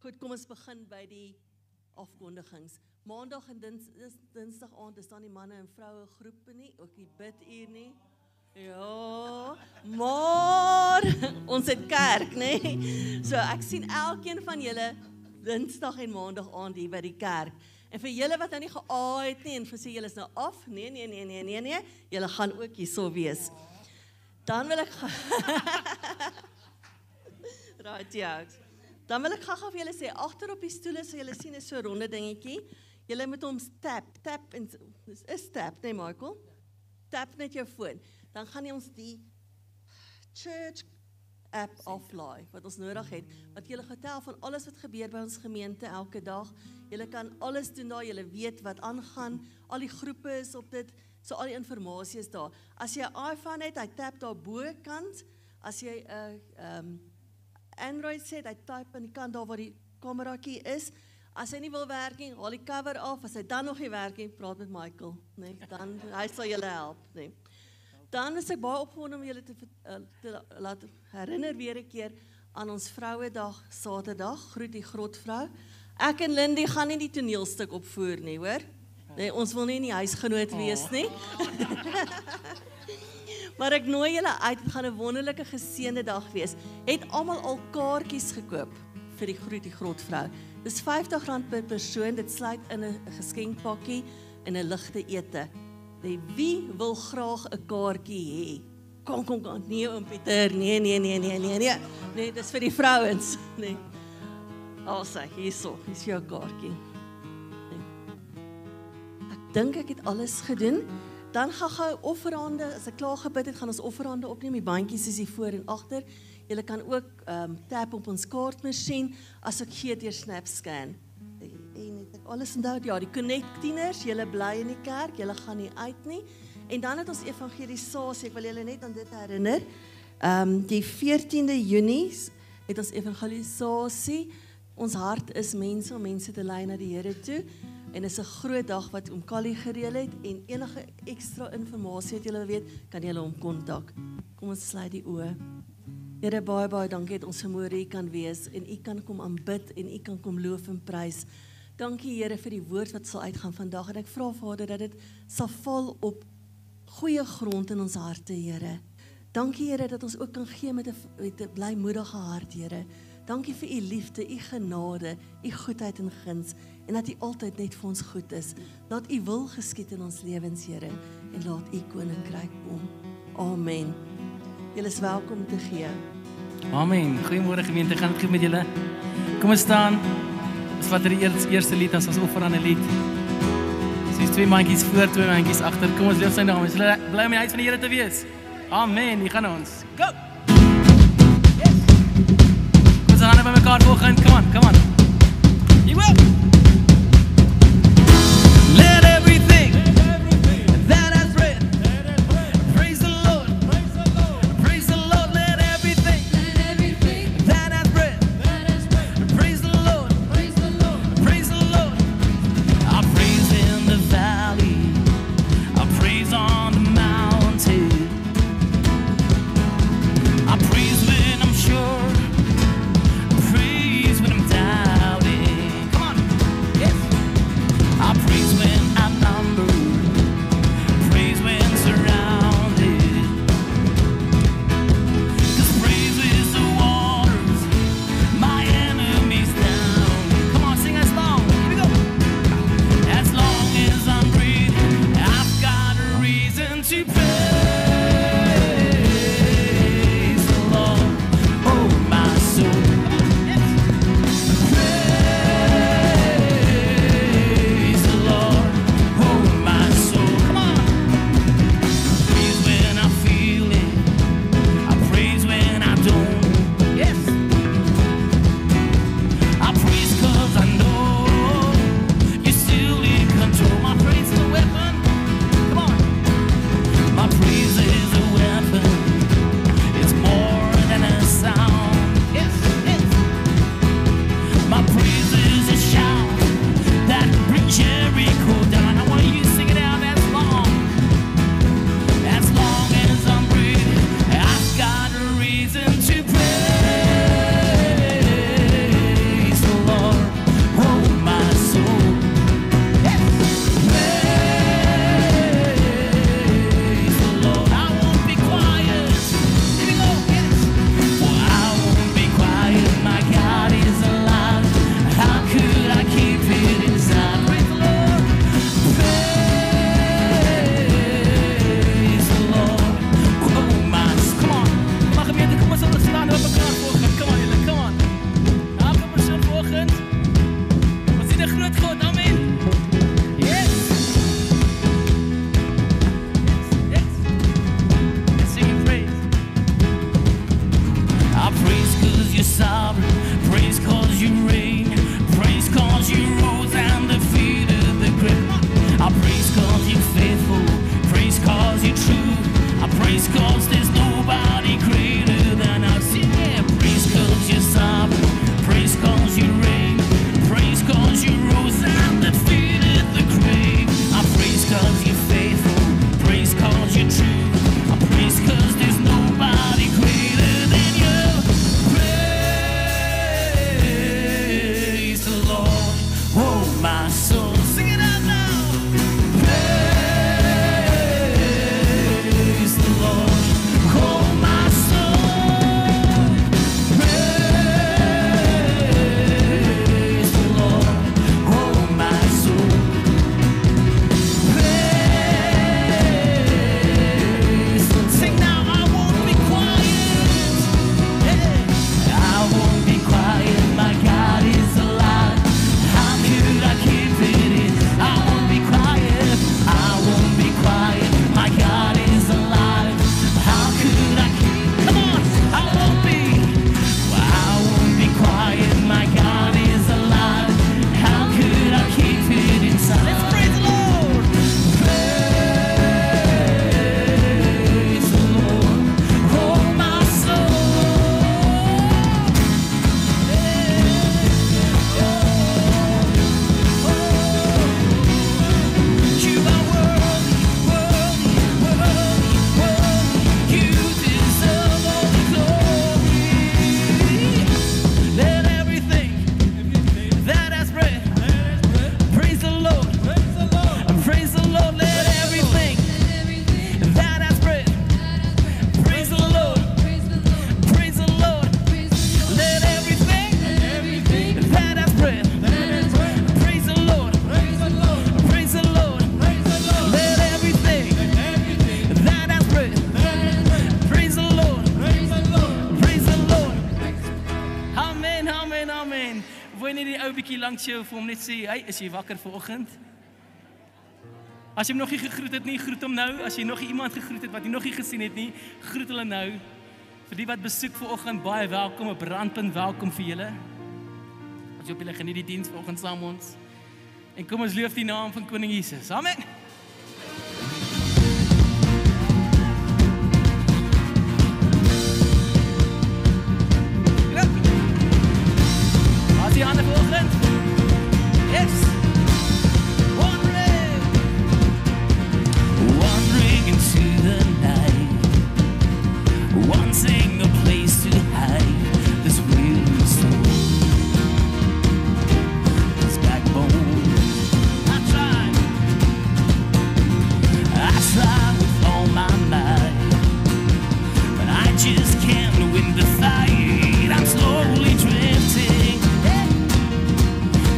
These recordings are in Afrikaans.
Goed, kom ons begin by die afkondigings. Maandag en dinsdag aand is dan die manne en vroue groepe nie, ook die biduur nie. Ja, maar ons het kerk, nee. So ek sien elkeen van julle dinsdag en maandag aand hier by die kerk. En vir julle wat nou nie geaai het nie en vir sê julle is nou af, nee, julle gaan ook hierso wees. Dan wil ek right, ja. Dan wil ek gou vir julle sê, agter op die stoele, so julle sien is so 'n ronde dingetjie. Julle moet hom tap en is tap, nee Michael. Tap net jou foon. Dan gaan jy ons die church app aflaai, wat ons nodig het, wat julle getel van alles wat gebeur by ons gemeente elke dag. Julle kan alles doen daar, julle weet wat aangaan, al die groepe is op dit, so al die informasie is daar. As jy 'n iPhone het, hy tap daar bokant, as jy 'n Android set, hy type aan die kant daar waar die kamerakie is. As hy nie wil werk nie, haal die cover af. As hy dan nog nie werk nie, praat met Michael, nee, dan hy sal julle help, nee. Dan is ek baie opgewonde om julle te laat herinner weer 'n keer aan ons Vrouedag Saterdag, groet die grotvrou. Ek en Lindy gaan nie die toneelstuk opvoer nie, hoor? Nee, ons wil nie in die huisgenoot wees nie. Maar ek nooi julle uit, het gaan 'n wonderlike geseënde dag wees. Het almal al kaartjies gekoop vir die groet die grotvrou. Dis R50 per persoon, dit sluit in 'n geskenkpakkie en 'n ligte ete. Wie wil graag 'n kaartjie hê? Kom, nee oom Pieter, nee. Nee, dis vir die vrouens, nee. Alsa, hierso, is jou kaartjie. Nee. Ek dink ek het alles gedoen. Dan gaan offerhande, as ek klaar gebid het, gaan ons offerhande opneem, die bandjies is hier voor en agter. Julle kan ook tap op ons kaartmasjien, as ek gee deur SnapScan. En het ek alles onthou, ja, die Connect tieners, julle bly in die kerk, julle gaan nie uit nie. En dan het ons evangelisasie, ek wil julle net aan dit herinner, die 14de Junie het ons evangelisasie, ons hart is mense, om mense te lei na die Here toe, en is 'n groot dag wat oom Callie gereël het, en enige ekstra informasie wat julle weet, kan julle hom kontak. Kom ons sluit die oë. Here, baie dankie dat ons vanmôre hier kan wees, en u kan kom aanbid, en u kan kom loof en prys. Dankie Here vir die woord wat sal uitgaan vandag, en ek vra Vader dat dit sal val op goeie grond in ons harte, Here. Dankie Here dat ons ook kan gee met 'n blymoedige hart, Here. Dankie vir u liefde, u genade, u goedheid en guns, en dat u altyd net vir ons goed is. Laat u wil geskied in ons lewens, Here, en laat u koninkryk kom. Amen. Julle is welkom om te gee. Amen. Goeiemôre gemeente, gaan dit goed met julle? Kom ons staan. Ons vat die eerste lied as ons offerande lied. Dis 2 mandjies voor, 2 mandjies agter. Kom ons loof sy naam. Ons bly om die huis van die Here te wees. Amen. Hier gaan ons. Go. Yes. Kom ons gaan by mekaar volgend. Come on. You will. Let everything that has breath praise the Lord. Praise the Lord. Let everything that has breath praise the Lord. Praise the Lord. I praise in the valley. I praise on the mountain. Wil jy net die ou bietjie langs jou vir hom net sê, hey, is jy wakker vanoggend? As jy hom nog nie gegroet het nie, groet hom nou. As jy nog iemand gegroet het wat jy nog nie gesien het nie, groet hulle nou. Vir die wat besoek vanoggend, baie welkom, 'n brandpunt welkom vir julle. Ons hoop julle geniet die diens vanoggend saam met ons. En kom ons loof die naam van Koning Jesus. Amen. Laat die hande vanoggend. Yes. Wandering into the night, wanting a place to hide this weary soul, this backbone. I tried with all my might, but I just can't win the fight. I'm slowly drifting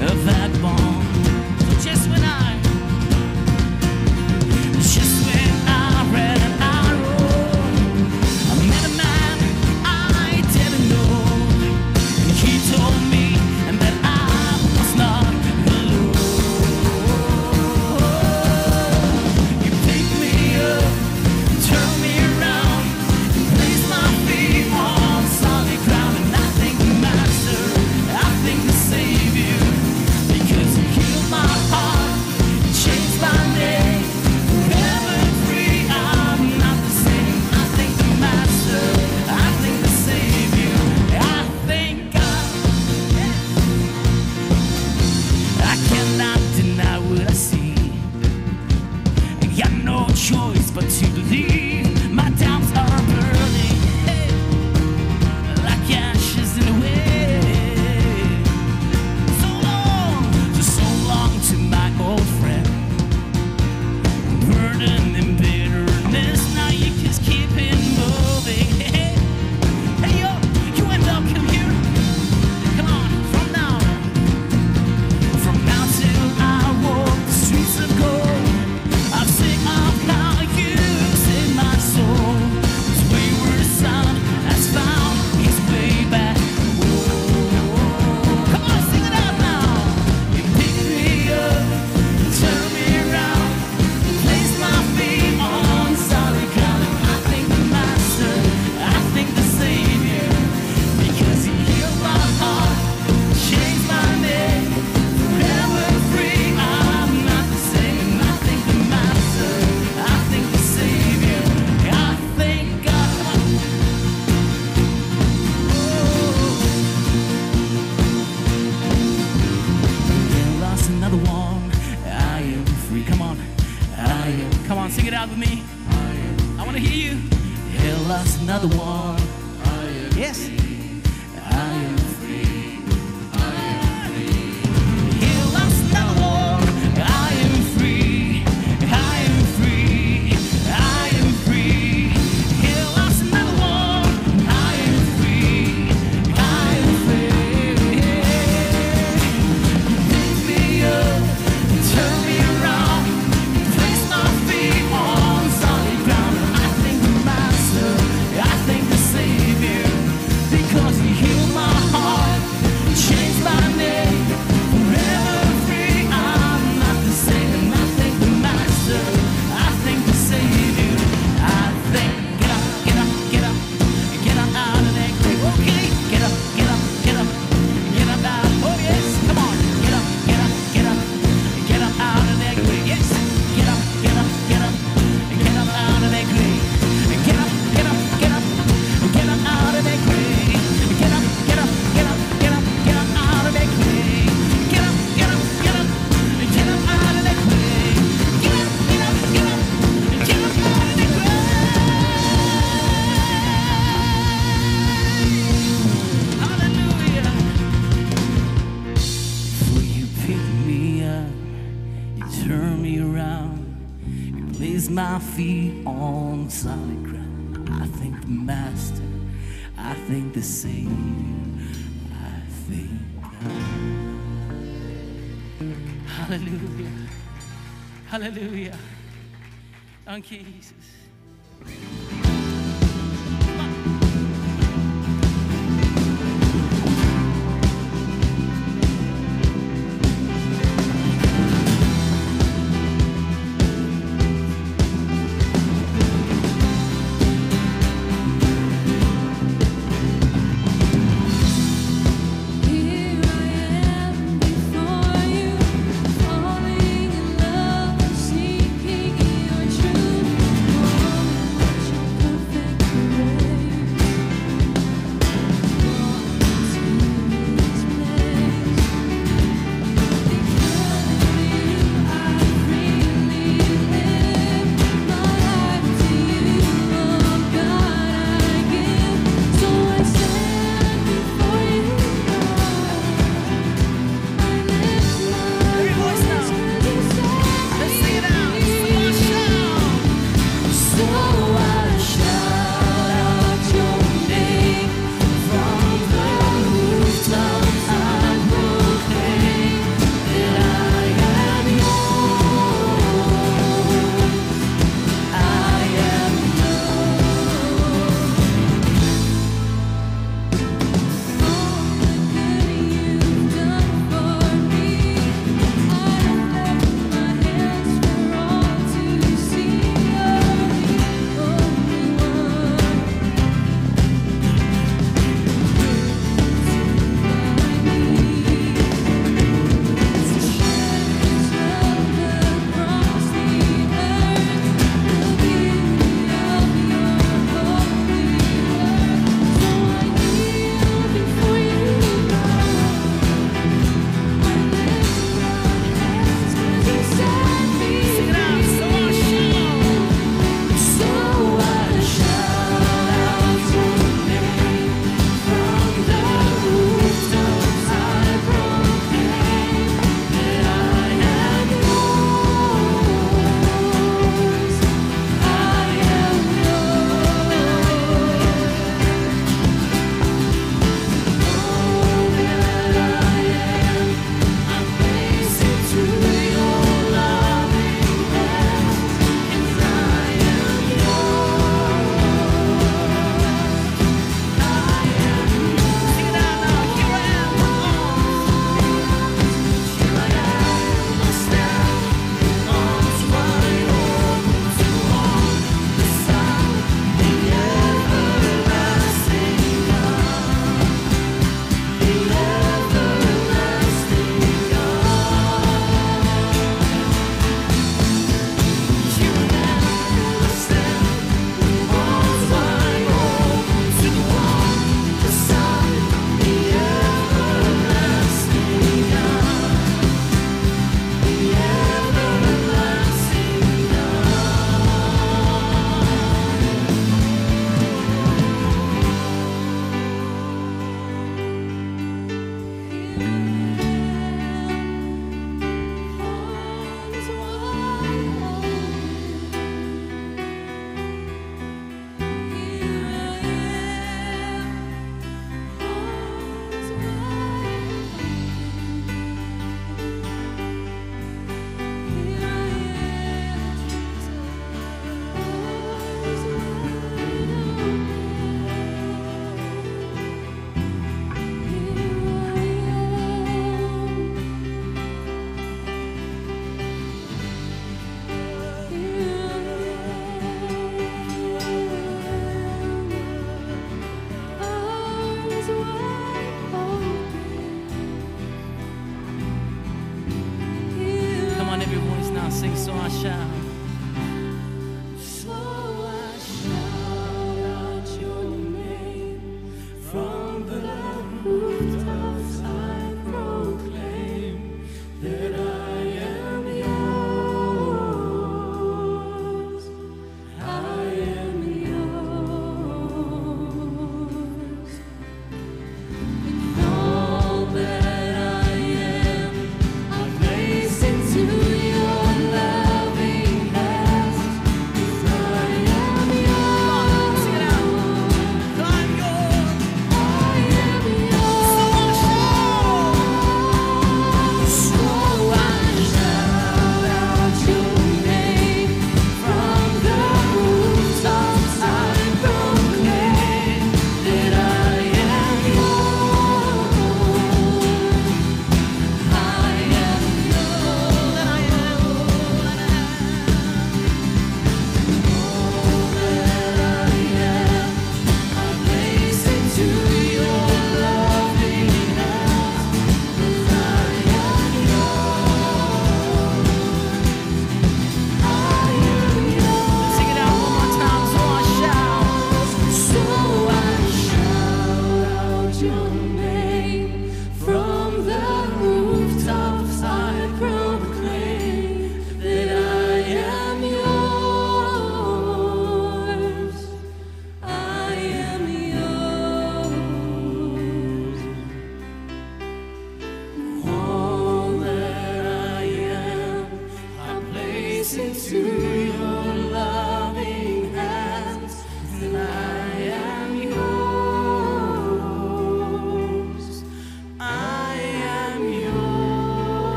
a vagabond. So just when I read an arrow, I met a man I didn't know, and he told me that I was not alone. You picked me up, turned me around, and placed my feet on solid ground, and I thank the Master, I thank the Savior, because He healed my heart, changed my name, forever free. I'm not the same. I thank the Master, I thank the Savior, I thank God. I cannot deny what I see. I got no choice but to believe. My doubts are burning, like ashes in the wind. So long to my old friend, burden and bitterness. Now you just keep it moving. Hey, yo, you and I'll come here. Come on, from now till I walk the streets of gold, I'll sing of how you saved my soul. This wayward son has found his way back. Come on, sing it out now. You pick me up, turn me around, place my feet on solid ground. I thank the Master, I thank the Savior, because He healed my heart, changed my name, forever free. I'm not the same. I thank the Master, I thank the Savior, I thank God. Lost another one. I am free. Come on. Come on, sing it out with me. I want to hear you. Hell lost another one. Yes. I am free. Hell lost another one. I am free. I am free. I am free. Hell lost another one. I am free. I am free. Pick me up, turn me around, place my feet on solid ground. I thank the Master, I thank the Savior, because He healed my heart, changed my name, forever free. I'm not the same. I thank the Master, I thank the Savior, I thank. Get up, get up, get up out of that grave. Okay, get up, get up, get up, get up out. Oh yes, come on, get up, get up, get up, get up out of that grave. Yes, get up, get up, get up, get up out of that grave. Get up, get up, get up, get up out of that grave. Get up, get up, get up, get up, get up out of that grave. Get up, get up, get up, get up out of that grave. Get up, get up, get up, get up out of that grave. Hallelujah. For you picked me up, you turned me around, you placed my feet on solid ground. I thank the Master, I thank the Savior, I thank God. Hallelujah. Hallelujah. Dankie Jesus.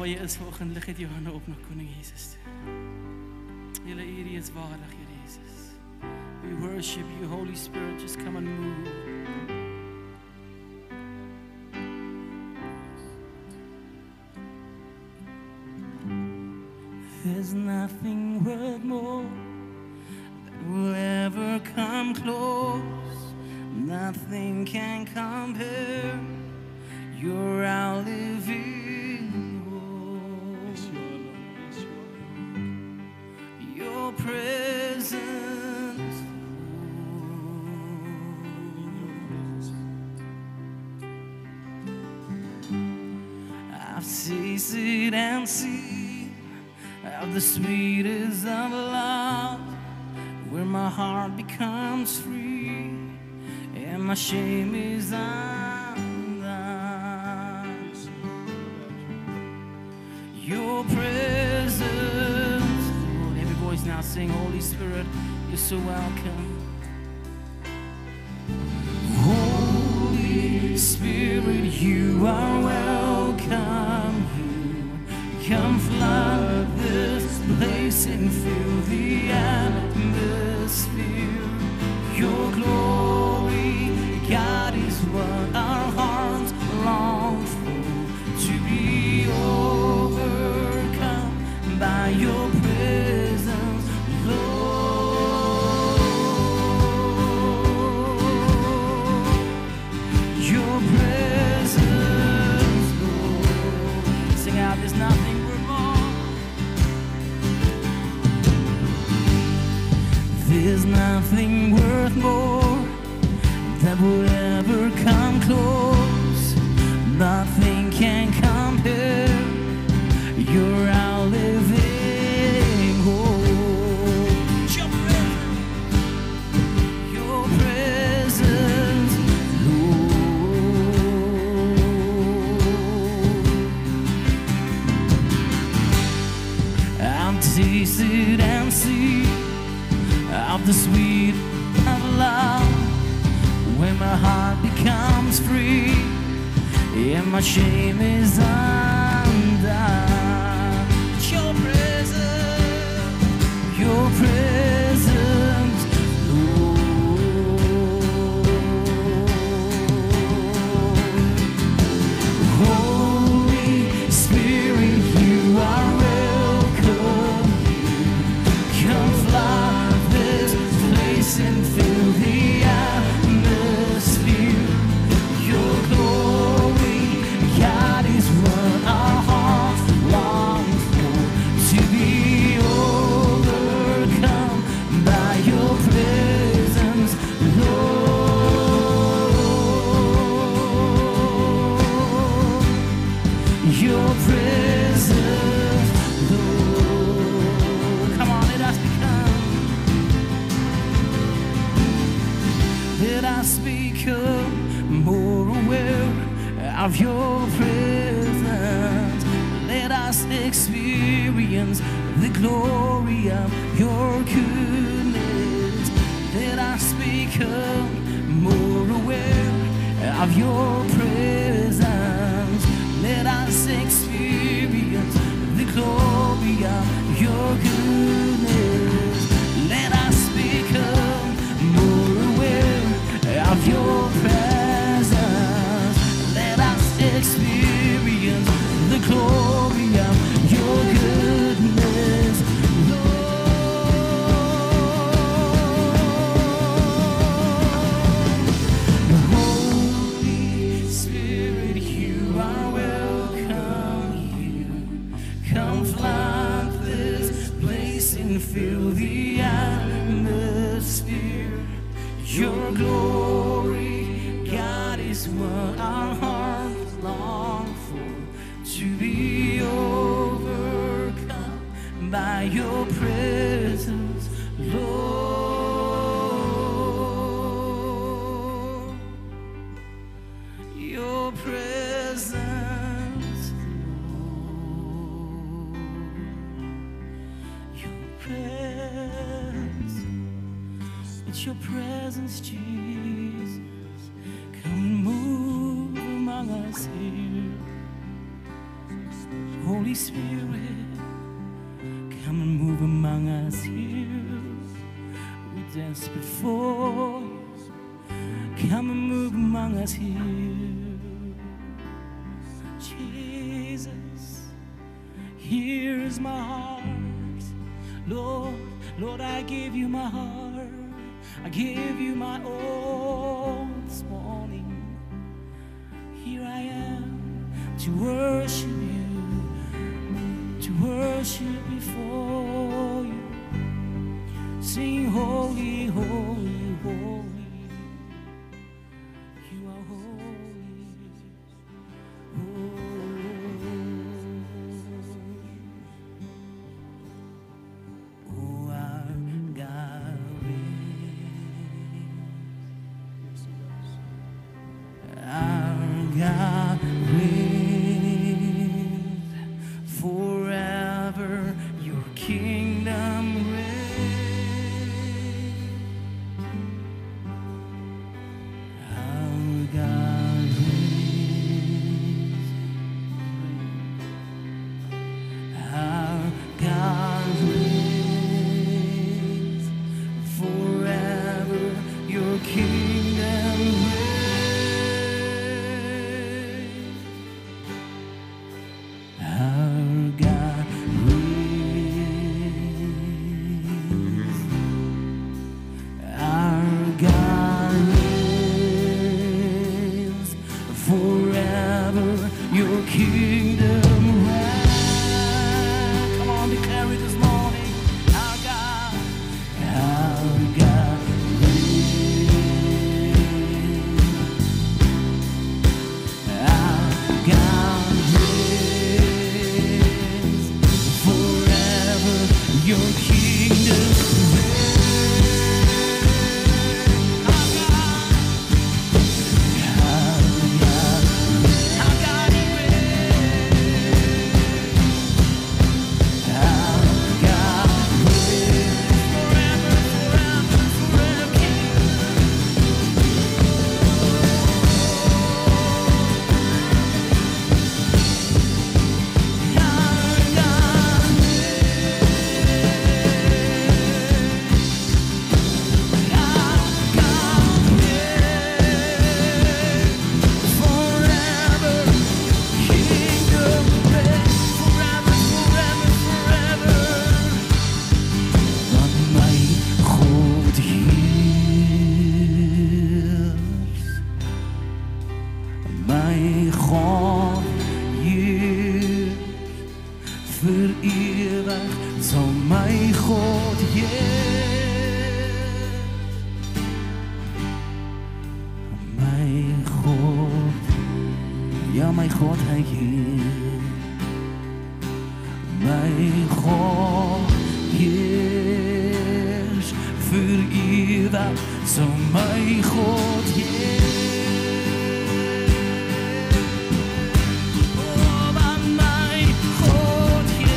waar jy is vanoggend, lig het jou hande op na Koning Jesus toe. Julle eer U is waardig, Here Jesus. We worship you, Holy Spirit, just come and move. There's nothing worth more that will ever come close. Nothing can compare. You're our living hope. Your presence, I've tasted and seen of the sweetest of love, where my heart becomes free and my shame is undone. Your presence, Lord, every voice now sing, Holy Spirit, you're so welcome. Holy Spirit, you are welcome here. Come flood this place and fill the atmosphere. Your glory, God, is what our hearts long for, to be overcome by your presence, Lord. Your presence, Lord. Sing out, there's nothing worth more. There's nothing worth more that will ever come close. Nothing can compare. You're our living hope. Your presence, Lord. I'm tasted and seen of the sweet of love, when my heart becomes free and my shame is undone. Your presence, Lord. Holy Spirit, you are welcome here. Come flood this place and fill the atmosphere. Your glory, God, is what our hearts long for, to be overcome by your presence, Lord. Your presence, Lord. Come on, let us become more aware of your presence. Let us experience the glory of your goodness. Let us become more aware of your presence. Let us experience the glory of your goodness. Let us become more aware of your presence. Let us experience the glory of your goodness, Lord. Holy Spirit, you are welcome here. Come flood this place and fill the atmosphere. Your glory, God, is what our hearts long for, to be overcome by your presence, Lord. Your presence, Lord. Your presence. It's your presence, Jesus. Come move among us here. Holy Holy Spirit, come and move among us here. We're desperate for you. Come and move among us here. Jesus, here's my heart. Lord, I give you my heart. I give you my all this morning. Here I am to worship you, to worship before you. Sing holy, holy, holy. You are holy, holy. Oh, our God reigns. Our God reigns forever. Your kingdom reigns. Our God reigns. Our God reigns forever. Your kingdom reigns. Our God reigns. Our God reigns forever. Your kingdom reigns. Come on, declare it this morning. Our God reigns. Our God reigns forever. Your kingdom ja, mijn God, hij heert. Mijn God heerst voor eeuwig, zo mijn God heerst. Oh, want mijn God heerst.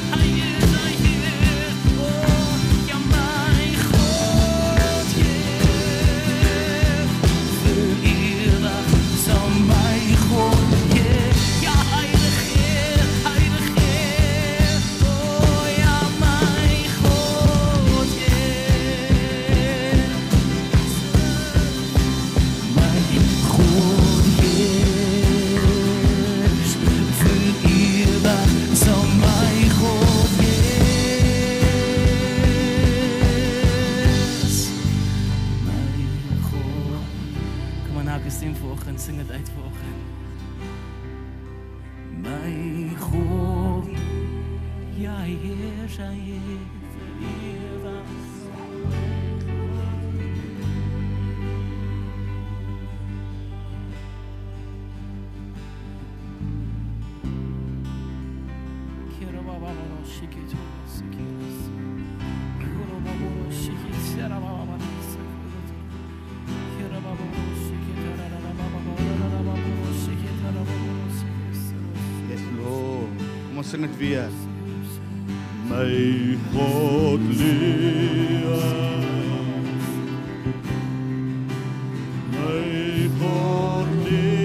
Hij heerst. Oh, ja, mijn God heerst voor eeuwig, zo mijn God heerst. Ja, heilig Heer, heilig Heer. Oh, ja, mijn God heerst. Mijn God heerst voor eeuwig, zo mijn God heerst. Mijn God. Kom maar, nou, ik sing volgen, sing het uit volgen. Mijn God, ja, Heer, zij heeft eeuwig. Yes, Lord. Kom ons sing dit weer. My God leef. My God leef.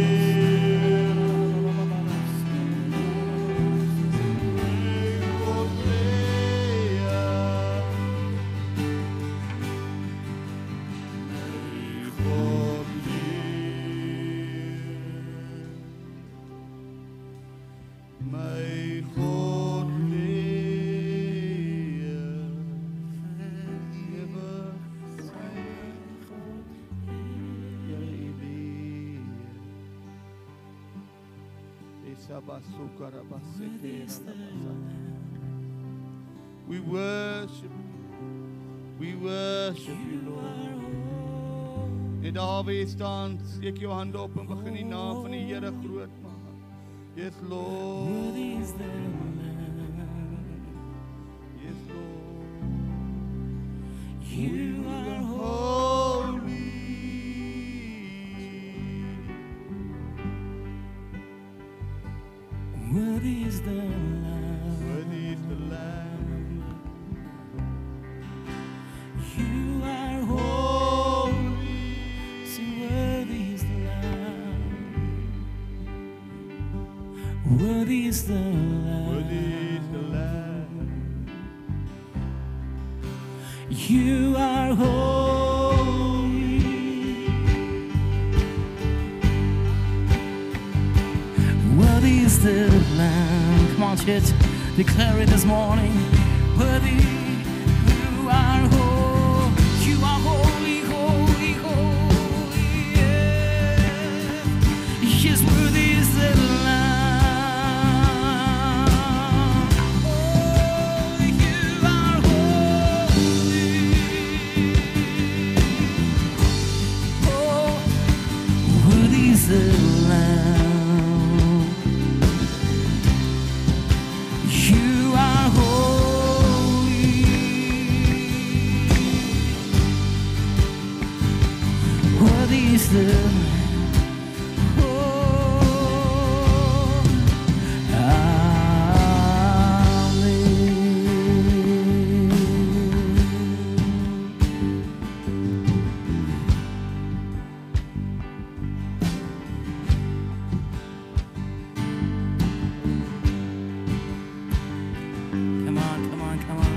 We worship you, Lord. Net daar waar jy staan, steek jou hande op en begin die naam van die Here groot maak. Yes, Lord. Yes, Lord. You are holy. Worthy is the Lamb. Worthy is the Lamb. You are holy. Sing, worthy is the Lamb. Worthy is the Lamb. Worthy is the Lamb. You are holy. Worthy is the Lamb. Come on, church, declare it this morning. Worthy, you are holy. You are holy, holy, holy. Yeah. Yes, worthy is the Lamb. Oh, you are holy. Oh, worthy is the Lamb. You are holy. Worthy is the oh, Come on, come on, come on.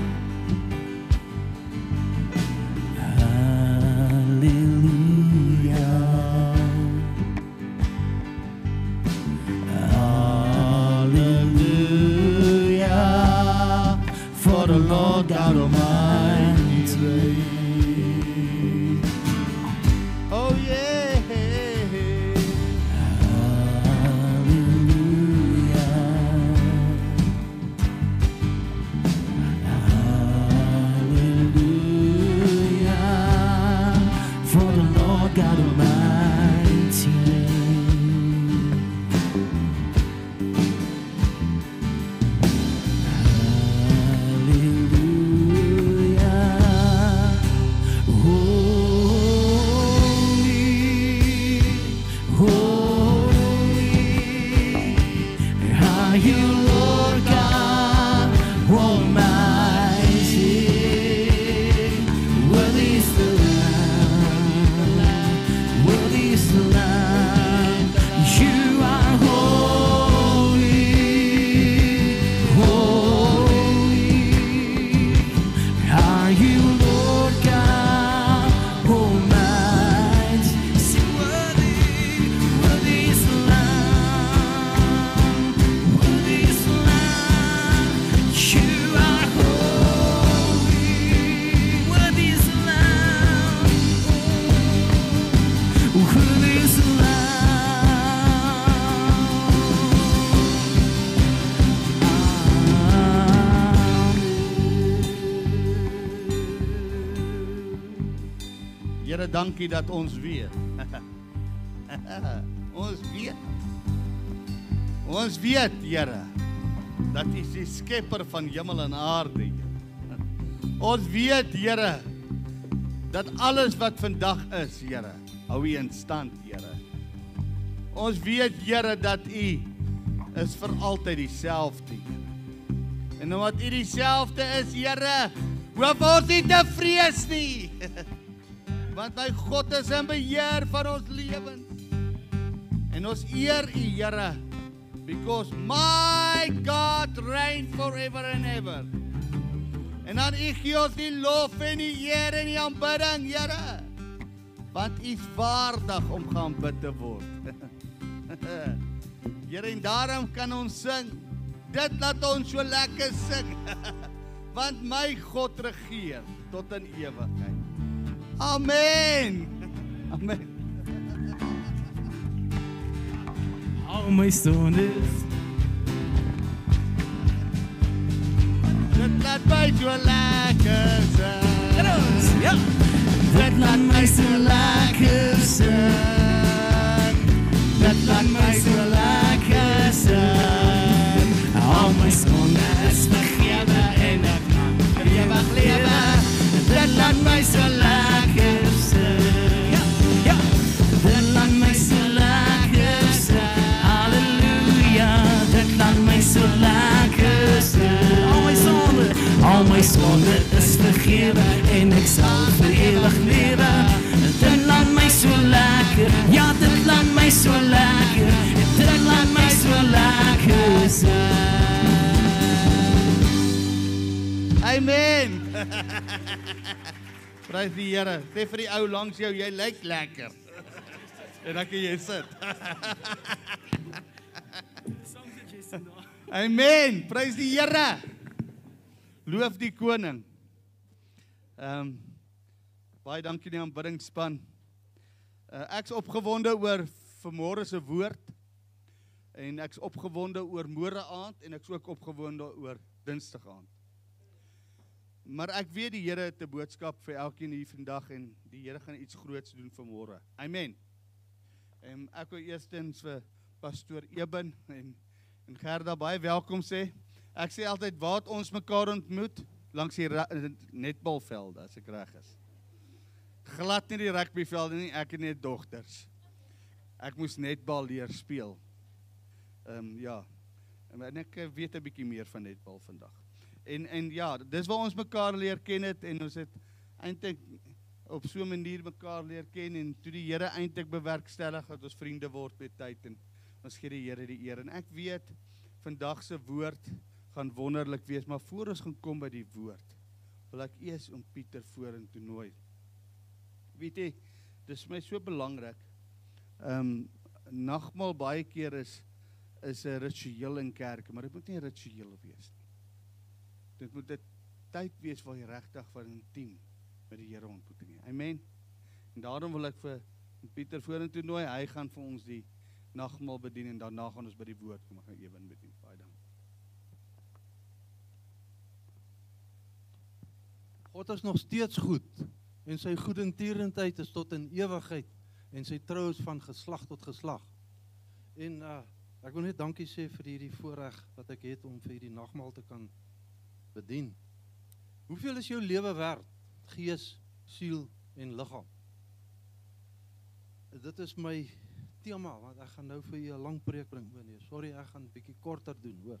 Hallelujah. Hallelujah. For the Lord God Almighty reigns. Oh yeah. Hallelujah. Hallelujah. For the Lord God Almighty reigns. Hallelujah. Holy, holy are you, Lord God Almighty. Worthy is the Lamb. Worthy is the Lamb. You are holy, holy are you, Lord God Almighty. Sing, worthy, worthy is the Lamb. Worthy is the Lamb. You are holy. Worthy is the Lamb. Worthy is the Here, dankie dat ons weet. Ons weet. Ons weet, Here, dat U is die skepper van hemel en aarde, Here. Ons weet, Here, dat alles wat vandag is, Here, hou U in stand, Here. Ons weet, Here, dat U is vir altyd dieselfde, Here. En omdat U dieselfde is, Here, hoef ons nie te vrees nie. Want my God is in beheer van ons lewens. En ons eer U, Here, because my God reigns forever and ever. En dan U gee ons die lof en die eer en die aanbidding, Here. Want U is waardig om geaanbid te word. Here, en daarom kan ons sing. Dit laat ons so lekker sing. Want my God regeer tot in ewigheid. Amen. Amen. Al my sondes laat my so lekker sing. Ja. Dit laat my so lekker sing. Dit laat my so lekker sing. Al my sonde is vergewe en ek kan ewig lewe. Dit laat my so lekker sing. Ja. Dit laat my so lekker sing. Halleluja. Dit laat my so lekker sing. Al my sonde is vergewe en ek sal vir ewig lewe. Dit laat my so lekker. Ja, dit laat my so lekker. Dit laat my so lekker sing. Amen. Prys die Here. Sê vir die ou langs jou, jy lyk lekker. En dan kan jy sit. Amen. Prys die Here. Loof die koning. Baie dankie aan die aanbiddingspan. Ek's opgewonde oor vanmôre se woord. En ek's opgewonde oor môre aand en ek's ook opgewonde oor Dinsdag aand. Maar ek weet die Here het 'n boodskap vir elkeen hier vandag en die Here gaan iets groots doen vanmôre. Amen. Ek wil eerstens vir pastoor Eben en Gerda baie welkom sê. Ek sê altyd waar het ons mekaar ontmoet langs die netbalvelde as ek reg is. Glad nie die rugbyvelde nie, ek het net dogters. Ek moes netbal leer speel. Ja. En ek weet 'n bietjie meer van netbal vandag. En ja, dis waar ons mekaar leer ken het en ons het eintlik op so 'n manier mekaar leer ken en toe die Here eintlik bewerkstellig dat ons vriende word met tyd en ons gee die Here die eer. En ek weet vandag se woord gaan wonderlik wees, maar voor ons gaan kom by die woord, wil ek eers om Pieter vorentoe nooi. Weet jy, dis vir my so belangrik. Nagmaal baie keer is 'n ritueel in kerke, maar dit moet nie 'n ritueel wees nie. Dit moet 'n tyd wees waar jy regtig van intiem met die Here ontmoeting het. Amen. En daarom wil ek vir Pieter vorentoe nooi. Hy gaan vir ons die nagmaal bedien en daarna gaan ons by die woord kom. Ek gaan ewen bedien. Baie dankie. God is nog steeds goed en sy goedertierenheid is tot in ewigheid en sy trou is van geslag tot geslag. En ek wil net dankie sê vir hierdie voorreg wat ek het om vir hierdie nagmaal te kan bedien. Hoeveel is jou lewe werd? Gees, siel en liggaam. Dit is my tema, want ek gaan nou vir julle 'n lang preek bring. Nee, sorry, ek gaan 'n bietjie korter doen, hoor.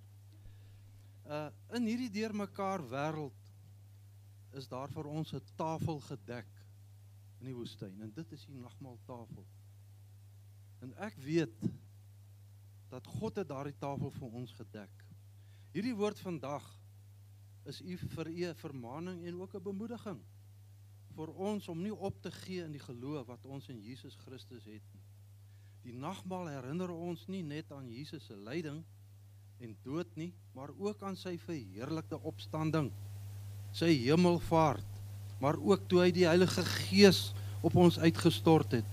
In hierdie deurmekaar wêreld is daar vir ons 'n tafel gedek in die woestyn en dit is die nagmaaltafel. En ek weet dat God het daardie tafel vir ons gedek. Hierdie woord vandag is vir u 'n vermaning en ook 'n bemoediging vir ons om nie op te gee in die geloof wat ons in Jesus Christus het nie. Die nagmaal herinner ons nie net aan Jesus se lyding en dood nie, maar ook aan sy verheerlikte opstanding, sy hemelvaart, maar ook toe hy die Heilige Gees op ons uitgestort het,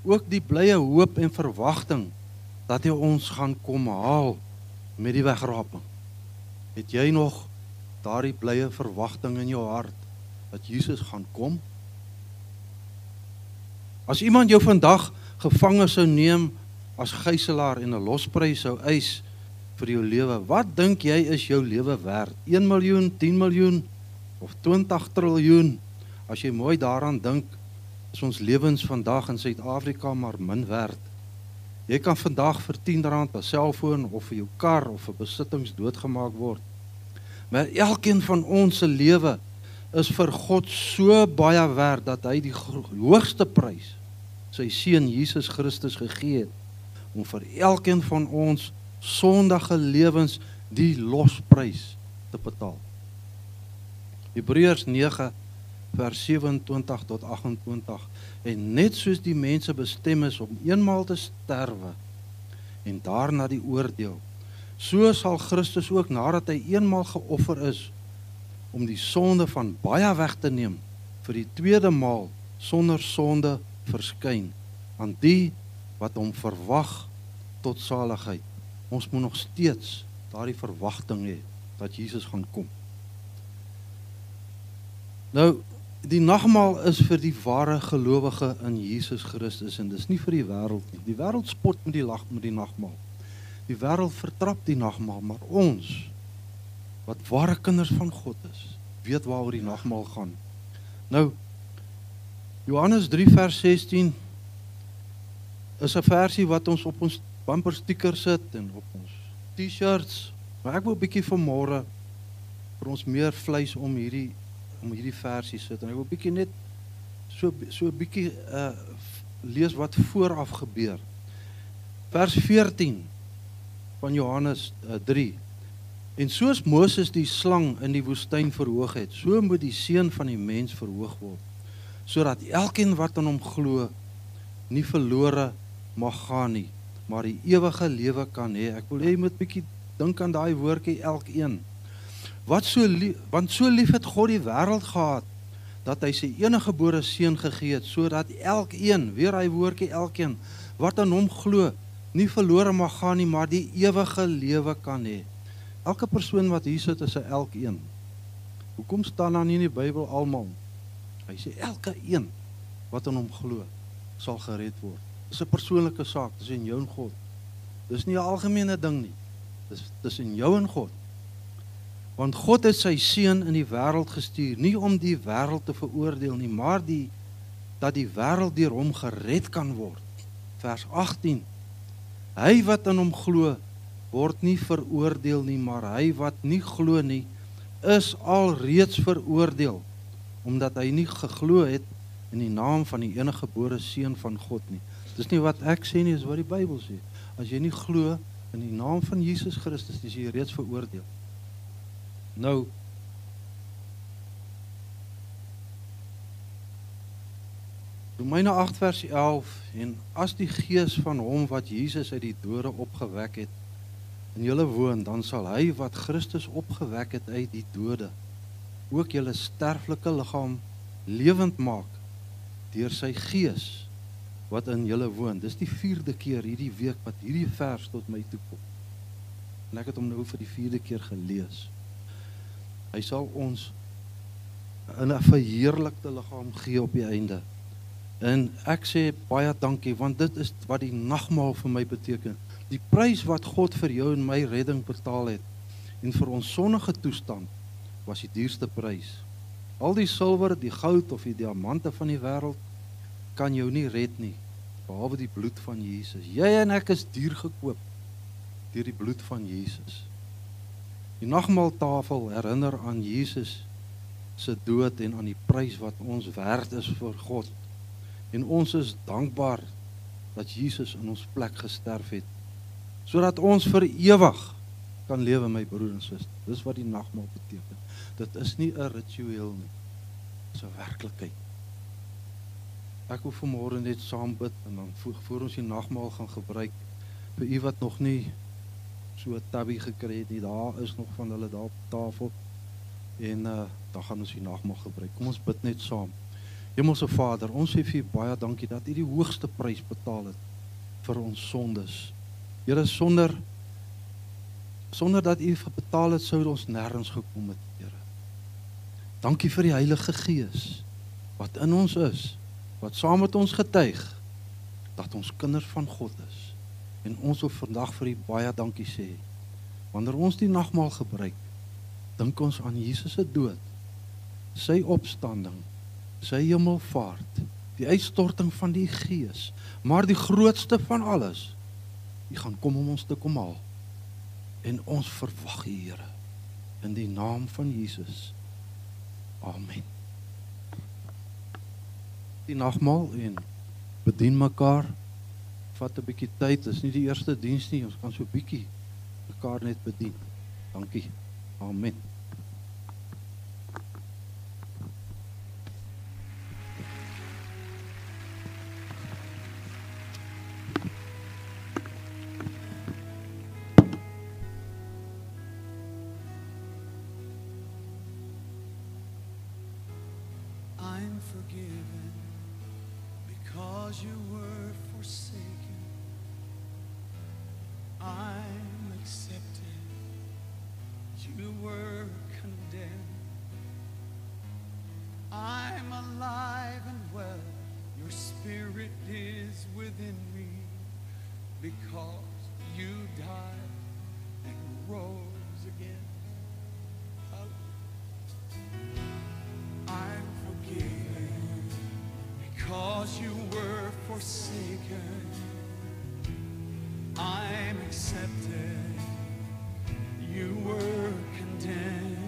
ook die blye hoop en verwagting dat hy ons gaan kom haal met die wegraping. Het jy nog daardie blye verwagting in jou hart dat Jesus gaan kom? As iemand jou vandag gevange sou neem as gijslaer en 'n losprys sou eis vir jou lewe, wat dink jy is jou lewe werd? 1 miljoen, 10 miljoen of 20 triljoen? As jy mooi daaraan dink, is ons lewens vandag in Suid-Afrika maar min werd. Jy kan vandag vir R10 'n selfoon of vir jou kar of vir besittings doodgemaak word. Maar elkeen van ons se lewe is vir God so baie werd dat hy die hoogste prys, sy seun Jesus Christus gegee het, om vir elkeen van ons sondige lewens die losprys te betaal. Hebreërs 9 vers 27 tot 28, en net soos die mense bestem is om eenmaal te sterwe en daarna die oordeel, so sal Christus ook nadat hy eenmaal geoffer is om die sonde van baie weg te neem, vir die tweede maal sonder sonde verskyn aan die wat hom verwag tot saligheid. Ons moet nog steeds daardie verwagting hê dat Jesus gaan kom. Nou, die nagmaal is vir die ware gelowige in Jesus Christus en dis nie vir die wêreld nie. Die wêreld spot met die nagmaal. Die wêreld vertrap die nagmaal, maar ons wat ware kinders van God is, weet waaroor die nagmaal gaan. Nou, Johannes 3 vers 16 is 'n versie wat ons op ons bumper sticker sit en op ons t-shirts. Maar ek wil 'n bietjie vanmôre vir ons meer vleis om hierdie versie sit en ek wil 'n bietjie net so 'n bietjie lees wat vooraf gebeur. Vers 14 van Johannes 3. En soos Moses die slang in die woestyn verhoog het, so moet die seun van die mens verhoog word, sodat elkeen wat aan hom glo nie verlore mag gaan nie, maar die ewige lewe kan hê. Ek wil hê jy moet bietjie dink aan daai woordjie elkeen. Want so lief het God die wêreld gehad, dat hy sy eniggebore seun gegee het, sodat elkeen, weer hy woordjie elkeen, wat aan hom glo, nie verlore mag gaan nie, maar die ewige lewe kan hê. Elke persoon wat hier sit is 'n elkeen. Hoekom staan dan nie in die Bybel almal? Hy sê elke een wat aan hom glo, sal gered word. Dis 'n persoonlike saak, dis in jou en God. Dis nie 'n algemene ding nie. Dis in jou en God. Want God het sy seun in die wêreld gestuur, nie om die wêreld te veroordeel nie, maar dat die wêreld deur hom gered kan word. Vers 18. Hy wat aan hom glo, word nie veroordeel nie, maar hy wat nie glo nie, is al reeds veroordeel, omdat hy nie geglo het in die naam van die eniggebore seun van God nie. Dis nie wat ek sê nie, dis wat die Bybel sê. As jy nie glo in die naam van Jesus Christus, is jy reeds veroordeel. Nou, Romeine 8 vers 11, en as die gees van hom wat Jesus uit die dode opgewek het, in julle woon, dan sal hy wat Christus opgewek het uit die dode, ook julle sterflike liggaam lewend maak, deur sy gees wat in julle woon. Dis die 4de keer hierdie week wat hierdie vers tot my toe kom. En ek het hom nou vir die 4de keer gelees. Hy sal ons in 'n verheerlikte liggaam gee op die einde. En ek sê baie dankie, want dit is wat die nagmaal vir my beteken. Die prys wat God vir jou en my redding betaal het, en vir ons sonnige toestand, was die duurste prys. Al die silwer, die goud of die diamante van die wêreld kan jou nie red nie, behalwe die bloed van Jesus. Jy en ek is duur gekoop deur die bloed van Jesus. Die nagmaaltafel herinner aan Jesus se dood en aan die prys wat ons werd is vir God. En ons is dankbaar dat Jesus in ons plek gesterf het, sodat ons vir ewig kan lewe, my broer en suster. Dis wat die nagmaal beteken. Dit is nie 'n ritueel nie. Dit is 'n werklikheid. Ek wil vanmôre net saam bid en dan voor ons die nagmaal gaan gebruik, vir u wat nog nie so 'n tabby gekry het nie, daar is nog van hulle daar op tafel. En dan gaan ons die nagmaal gebruik. Kom ons bid net saam. Hemelse Vader, ons sê vir u baie dankie dat u die hoogste prys betaal het vir ons sondes. Here, sonder dat u betaal het, sou ons nêrens gekom het, Here. Dankie vir die Heilige Gees wat in ons is, wat saam met ons getuig dat ons kinders van God is. En ons wil vandag vir u baie dankie sê. Wanneer ons die nagmaal gebruik, dink ons aan Jesus se dood, sy opstanding, sy hemelvaart, die uitstorting van die Gees, maar die grootste van alles, u gaan kom om ons te kom haal. En ons verwag u, Here, in die naam van Jesus. Amen. Die nagmaal en bedien mekaar. Vat 'n bietjie tyd, dis nie die eerste diens nie, ons kan so 'n bietjie mekaar net bedien. Dankie. Amen. I'm forgiven because you were forsaken. I'm accepted. You were condemned. I'm alive and well. Your spirit is within me because you died and rose again. I'm forgiven because you were forsaken. I'm accepted. You were condemned.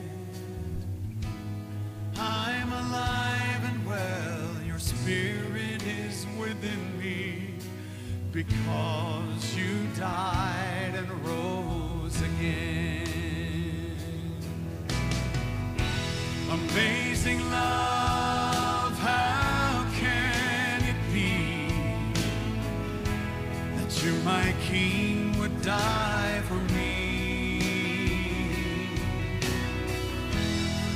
I'm alive and well. Your spirit is within me because you died and rose again. Amazing love, how can it be that you, my King, would die for me?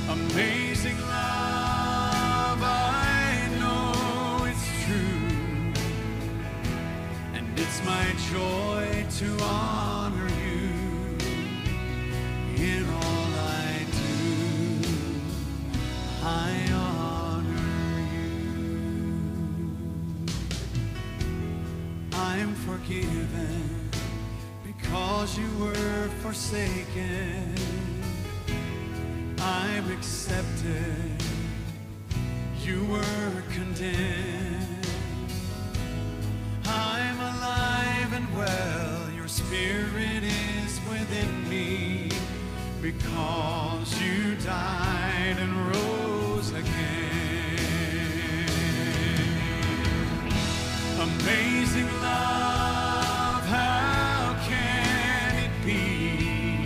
Amazing love, I know it's true, and it's my joy to honor you in all I do. I honor you. I'm forgiven because you were forsaken. I'm accepted. You were condemned. I'm alive and well. Your spirit is within me because you died and rose again. Amazing love, how can it be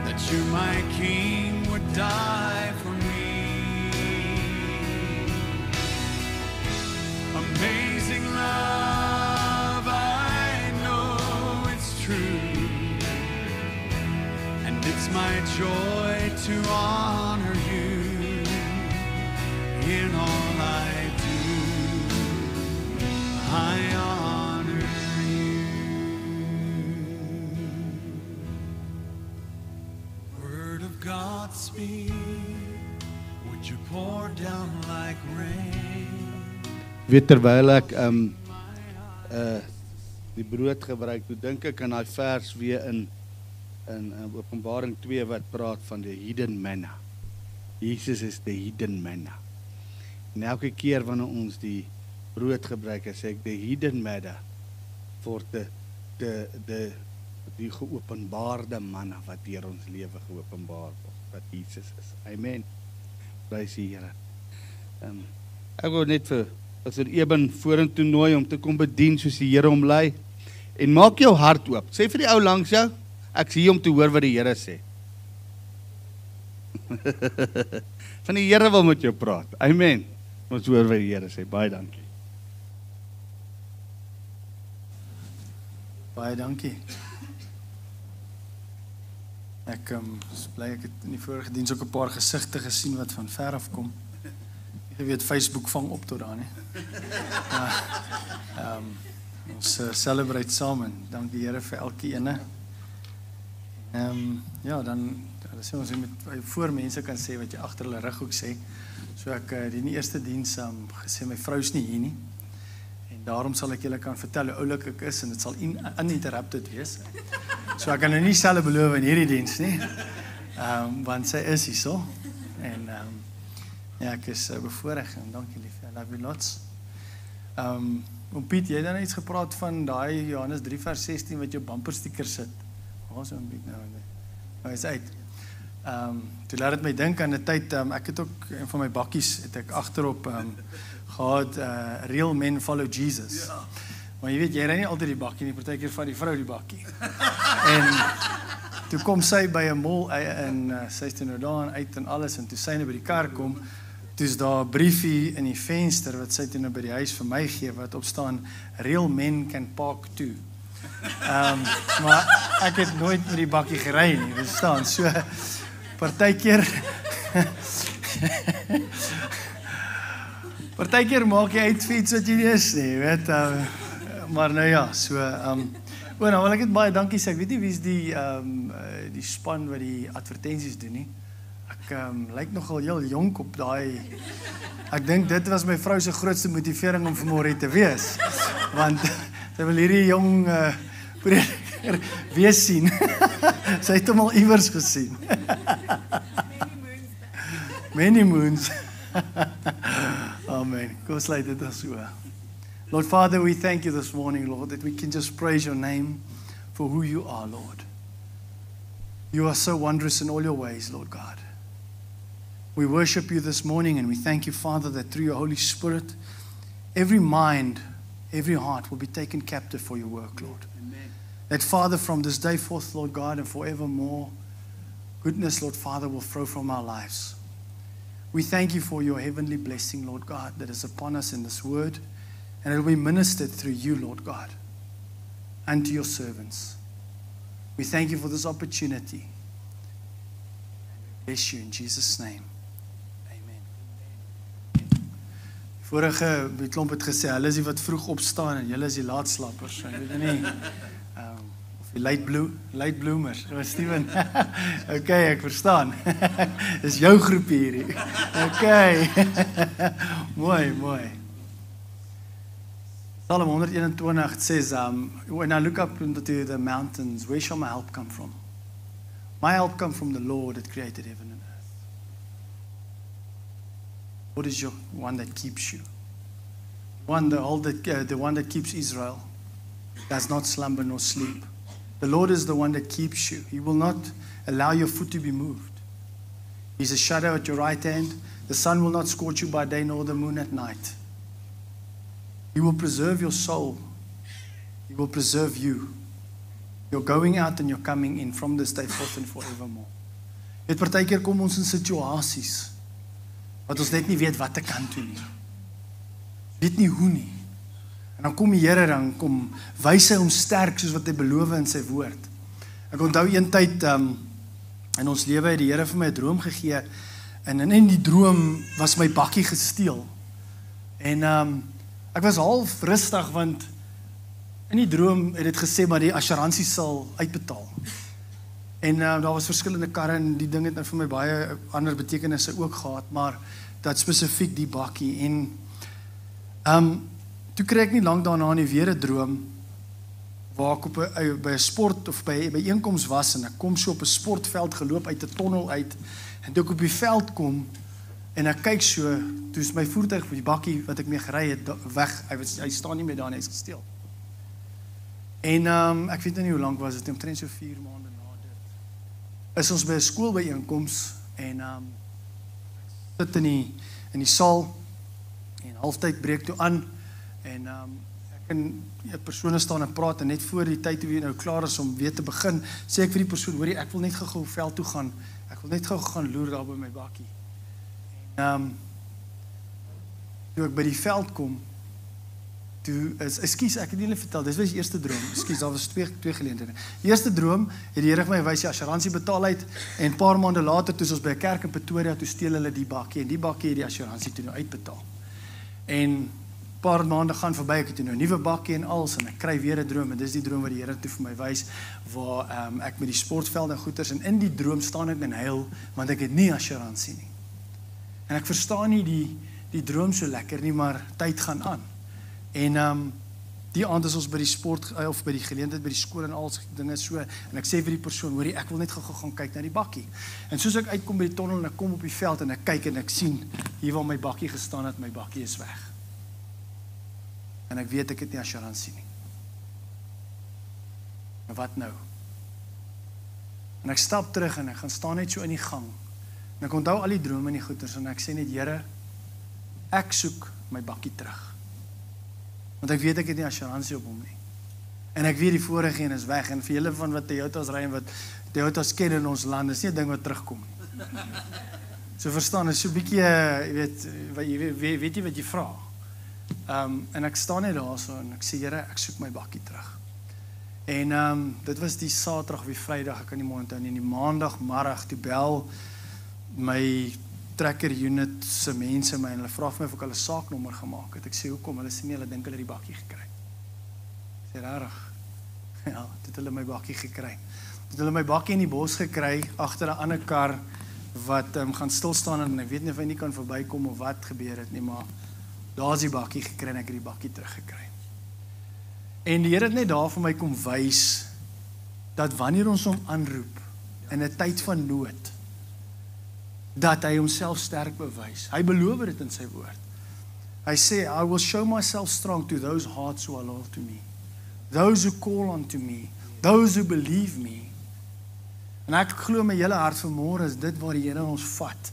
that you, my King, would die for me? Amazing love, I know it's true, and it's my joy to honor you in all I do. I honor you. Word of God speak, would you pour down like rain? Weet terwyl ek die brood gebruik, toe dink ek aan daai vers weer in Openbaring 2 wat praat van die hidden manna. Jesus is the hidden manna. En elke keer wanneer ons die brood gebruik, sê ek the hidden manna vir die geopenbaarde manna wat deur ons lewe geopenbaar word, wat Jesus is. Amen. Prys die Here. Ek wil net vir Pastor Eben vorentoe nooi om te kom bedien soos die Here hom lei. En maak jou hart oop. Sê vir die ou langs jou, ek sien om te hoor wat die Here sê. Van die Here wil met jou praat. Amen. Ons hoor wat die Here sê. Baie dankie. Baie dankie. Ek is bly ek het in die vorige diens ook 'n paar gesigte gesien wat van ver af kom. Jy weet Facebook vang op tot daar, nie? Ons celebrate saam en dank die Here vir elke ene. Ja, dan sê ons met voor mense kan sê wat jy agter hulle rug ook sê. So ek die eerste diens gesê my vrou is nie hier nie. En daarom sal ek julle kan vertel hoe oulik ek is en dit sal uninterrupted wees. So ek kan nou nie selfe beloof in hierdie diens nie. Want sy is hier so. En ja, ek is bevoorreg en dankie lief. I love you lots. Om Piet, jy het dan iets gepraat van daai Johannes 3 vers 16 wat jou bumper sticker sit. Waar is hom Piet nou? Hy is uit. Toe laat dit my dink aan 'n tyd, ek het ook een van my bakkies het ek agterop gehad, real men follow Jesus. Ja. Maar jy weet, jy ry nie altyd die bakkie nie, partykeer vat die vrou die bakkie. En toe kom sy by 'n mall en sy is toe nou daar uit en alles en toe sy nou by die kar kom, toe is daar 'n briefie in die venster wat sy toe nou by die huis vir my gee wat op staan, real men can park too. Maar ek het nooit met die bakkie gery nie, verstaan? So partykeer maak jy uit fiets wat jy nie is nie, weet. Maar nou ja, so nou wil ek net baie dankie sê. Ek weet nie wie is die span wat die advertensies doen nie. ek lyk nogal heel jonk op daai. Ek dink dit was my vrou se grootste motivering om vanmôre te wees. Want sy wil hierdie jong prediker wees sien. Sy het hom al iewers gesien. Many moons. Amen. Kom sluit dit as so. Lord Father, we thank you this morning, Lord, that we can just praise your name for who you are, Lord. You are so wondrous in all your ways, Lord God. We worship you this morning and we thank you, Father, that through your Holy Spirit, every mind, every heart will be taken captive for your work, Lord. Amen. That, Father, from this day forth, Lord God, and forevermore, goodness, Lord Father, will flow from our lives. We thank you for your heavenly blessing, Lord God, that is upon us in this word, and it will be ministered through you, Lord God, unto your servants. We thank you for this opportunity. Bless you in Jesus' name. Amen. Vorige klomp het gesê, hulle is die wat vroeg opstaan en julle is die laatslappers. Ek weet nie. Of die late bloomers. Steven. Okay, ek verstaan. Dis jou groep hierdie. Okay. Mooi. Psalm 121 says, when I look up into the mountains, where shall my help come from? My help comes from the Lord that created heaven and earth. Lord is your one that keeps you. The one that keeps Israel does not slumber nor sleep. The Lord is the one that keeps you. He will not allow your foot to be moved. He's a shadow at your right hand. The sun will not scorch you by day nor the moon at night. He will preserve your soul. He will preserve you. You're going out and you're coming in from this day forth and forevermore. Het partykeer kom ons in situasies wat ons net nie weet wat te kan doen nie. Weet nie hoe nie. En dan kom die Here dan kom wys hy hom sterk soos wat hy beloof in sy woord. Ek onthou een tyd in ons lewe het die Here vir my 'n droom gegee en in die droom was my bakkie gesteel. En ek was half rustig want in die droom het dit gesê maar die assuransie sal uitbetaal. En daar was verskillende karre en die ding het nou vir my baie ander betekenisse ook gehad, maar dat spesifiek die bakkie. En toe kry ek nie lank daarna nie weer 'n droom waar ek by 'n sport of by 'n byeenkoms was en ek kom so op 'n sportveld geloop uit 'n tonnel uit en toe ek op die veld kom en ek kyk so, toe is my voertuig vir die bakkie wat ek mee gery het weg. Hy staan nie meer daar nie, hy is gesteel. En ek weet nie hoe lank was dit, omtrent so 4 maande na dit. Is ons by 'n skoolbyeenkoms en sit in die saal en halftyd breek toe aan en ek en 'n persoon staan en praat en net voor die tyd toe nou klaar is om weer te begin, sê ek vir die persoon, hoorie, ek wil net gou veld toe gaan. Ek wil net gou gaan loer daar by my bakkie. Toe ek by die veld kom, ekskuus, ek het nie hulle vertel, dit was die eerste droom, ekskuus, daar was twee geleenthede. Die eerste droom, het die Here vir my wys die assuransie betaal uit, en paar maande later, toe ons by 'n kerk in Pretoria, toe steel hulle die bakkie, en die bakkie het die assuransie toe nou uitbetaal. En paar maande gaan verby, ek het toe nou 'n nuwe bakkie en alles, en ek kry weer 'n droom, en dis die droom wat die Here toe vir my wys, waar ek met die sportveld en goeders, en in die droom staan ek en huil, want ek het nie assuransie nie. En ek verstaan nie die droom so lekker nie, maar tyd gaan aan. En die aand is ons by die sport, of by die geleentheid, by die skool en al dinge so, en ek sê vir die persoon, hoorie, ek wil net gaan kyk na die bakkie. En soos ek uitkom by die tonnel, en ek kom op die veld, en ek kyk, en ek sien, hier waar my bakkie gestaan het, my bakkie is weg. En ek weet, ek het nie assuransie nie. Maar wat nou? En ek stap terug, en ek gaan staan net so in die gang, en ek onthou al die drome en die goeders, en ek sê net, Here, ek soek my bakkie terug. Want ek weet ek het nie assuransie op hom nie. En ek weet die vorige een is weg, en vir julle van wat Toyotas ry en wat Toyotas ken in ons land, is nie 'n ding wat terugkom nie. So verstaan, is so 'n bietjie, weet jy wat jy vra? En ek staan net daar so, en ek sê, Here, ek soek my bakkie terug. En dit was die Saterdag of die Vrydag, ek kan nie meer onthou nie, en die Maandagmiddag, toe bel my tracker unit se mense my, en hulle vra vir my of ek hulle saaknommer gemaak het. Ek sê, hoekom? Hulle sê nie, hulle dink hulle die bakkie gekry. Ek sê, rarig. Ja, het hulle my bakkie gekry. Het hulle my bakkie in die bos gekry, agter 'n ander kar, wat gaan stilstaan en ek weet nie of hy nie kan verbykom of wat gebeur het nie, maar daar is die bakkie gekry en ek het die bakkie teruggekry. En die Here het net daar vir my kom wys dat wanneer ons hom aanroep in 'n tyd van nood, dat hy homself sterk bewys. Hy beloof dit in sy woord. Hy sê, I will show myself strong to those hearts who are loyal to me. Those who call unto me. Those who believe me. En ek glo my hele hart vanmôre is dit waar die Here ons vat.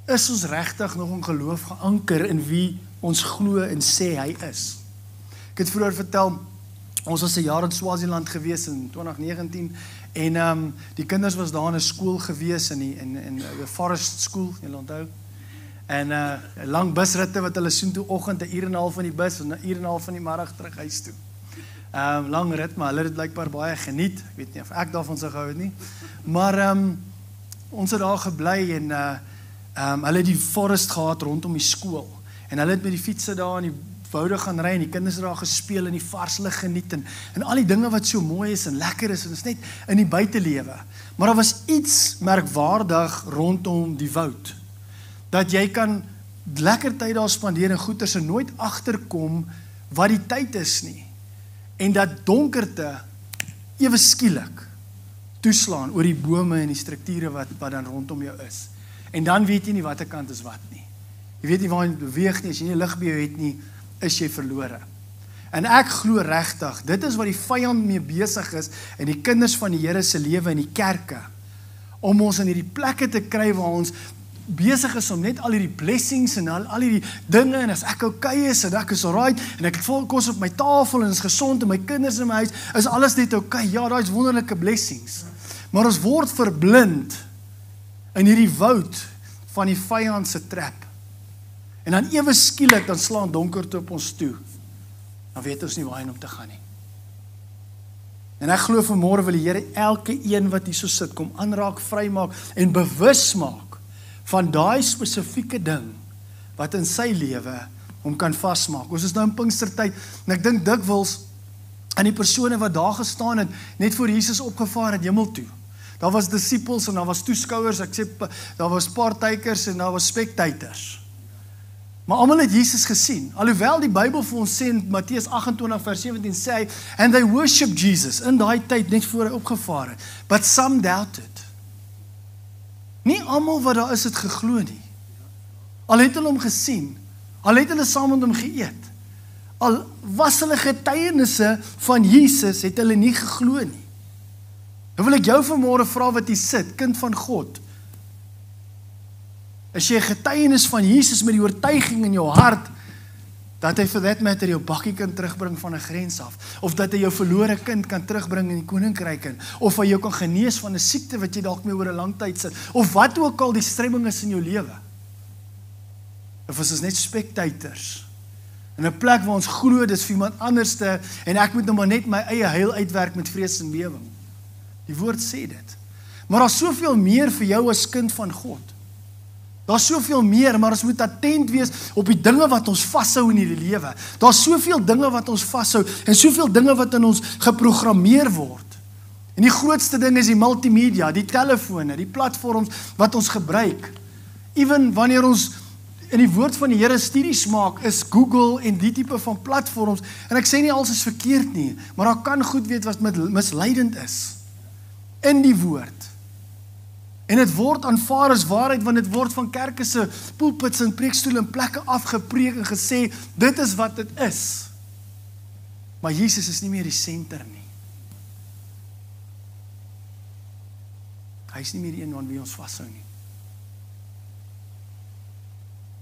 Is ons regtig nog in geloof geanker in wie ons glo en sê hy is? Ek het vroeër vertel, ons was 'n jaar in Swaziland gewees in 2019 en die kinders was daar in 'n skool gewees in die Forest School, julle onthou. En lang busritte wat hulle soen toe oggend 'n uur en 'n half van die bus en 'n uur en 'n half van die middag terug huis toe. Lang rit, maar hulle het blykbaar baie geniet. Ek weet nie of ek daarvan sou gehou het nie. Maar ons het daar gebly en hulle het die forest gehad rondom die skool. En hulle het met die fietsse daar in die woude gaan ry en die kinders het daar gespeel en die vars lug geniet en al die dinge wat so mooi is en lekker is en is net in die buitelewe. Maar daar was iets merkwaardig rondom die woud. Dat jy kan lekker tyd daar spandeer en goeters en nooit agterkom wat die tyd is nie. En dat donkerte ewe skielik toeslaan oor die bome en die strukture wat dan rondom jou is. En dan weet jy nie watter kant is wat nie. Jy weet nie waar jy beweeg nie, as jy nie lig by jou het nie, is jy verlore. En ek glo regtig, dit is wat die vyand mee besig is en die kinders van die Here se lewe in die kerke, om ons in hierdie plekke te kry waar ons besig is om net al hierdie blessings en al hierdie dinge en as ek okay is en ek is alright en ek het vol kos op my tafel en is gesond en my kinders in my huis, is alles net okay. Ja, daar is wonderlike blessings. Maar ons word verblind in hierdie woud van die vyand se trap. En dan ewe skielik dan slaan donkerte op ons toe. Dan weet ons nie waarheen om te gaan nie. En ek glo vanmôre wil die Here elke een wat hier so sit kom aanraak, vrymaak en bewus maak van daai spesifieke ding wat in sy lewe hom kan vasmaak. Ons is nou in Pinkstertyd en ek dink dikwels aan die persone wat daar gestaan het, net voor Jesus opgevaar het hemel toe. Daar was disippels en daar was toeskouers, ek sê daar was partakers en daar was spectators. Maar almal het Jesus gesien. Alhoewel die Bybel vir ons sê in Matteus 28 vers 17 sê hy, and they worship Jesus in daai tyd net voor hy opgevaar het. But some doubted. Nie almal wat daar is het geglo nie. Al het hulle hom gesien, al het hulle saam met hom geëet, al was hulle getuienisse van Jesus, het hulle nie geglo nie. Nou wil ek jou vanmôre vra wat jy sit, kind van God. As jy 'n getuienis van Jesus met die oortuiging in jou hart, dat hy for that matter jou bakkie kan terugbring van 'n grens af, of dat hy jou verlore kind kan terugbring in die koninkryk in, of hy jou kan genees van 'n siekte wat jy dalk mee oor 'n lang tyd sit, of wat ook al die stremming is in jou lewe. Of is ons net spectators, in 'n plek waar ons glo dis vir iemand anderste, en ek moet nou maar net my eie heil uitwerk met vrees en bewering. Die woord sê dit. Maar daar's soveel meer vir jou as kind van God. Daar's soveel meer, maar ons moet attent wees op die dinge wat ons vashou in hierdie lewe. Daar's soveel dinge wat ons vashou en soveel dinge wat in ons geprogrammeer word. En die grootste ding is die multimedia, die telefone, die platforms wat ons gebruik. Ewen wanneer ons in die woord van die Here studies maak, is Google en die tipe van platforms, en ek sê nie alles is verkeerd nie, maar daar kan goed weet wat misleidend is in die woord. En dit word aanvaar as waarheid, want dit word van kerke se pulpits en preekstoele en plekke afgepreek en gesê, dit is wat dit is. Maar Jesus is nie meer die senter nie. Hy is nie meer die een aan wie ons vashou nie.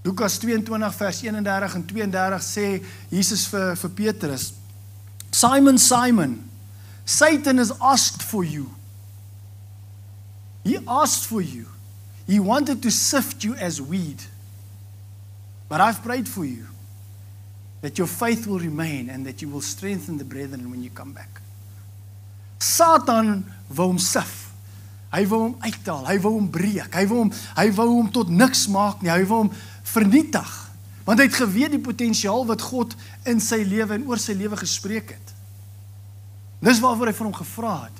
Lukas 22 vers 31 en 32 sê Jesus vir Petrus, Simon, Simon, Satan has asked for you. He asked for you. He wanted to sift you as wheat. But I've prayed for you, that your faith will remain and that you will strengthen the brethren when you come back. Satan wou hom sif. Hy wou hom uithaal, hy wou hom breek, hy wou hom tot niks maak nie, hy wou hom vernietig. Want hy het geweet die potensiaal wat God in sy lewe en oor sy lewe gespreek het. Dis waarvoor hy van hom gevra het.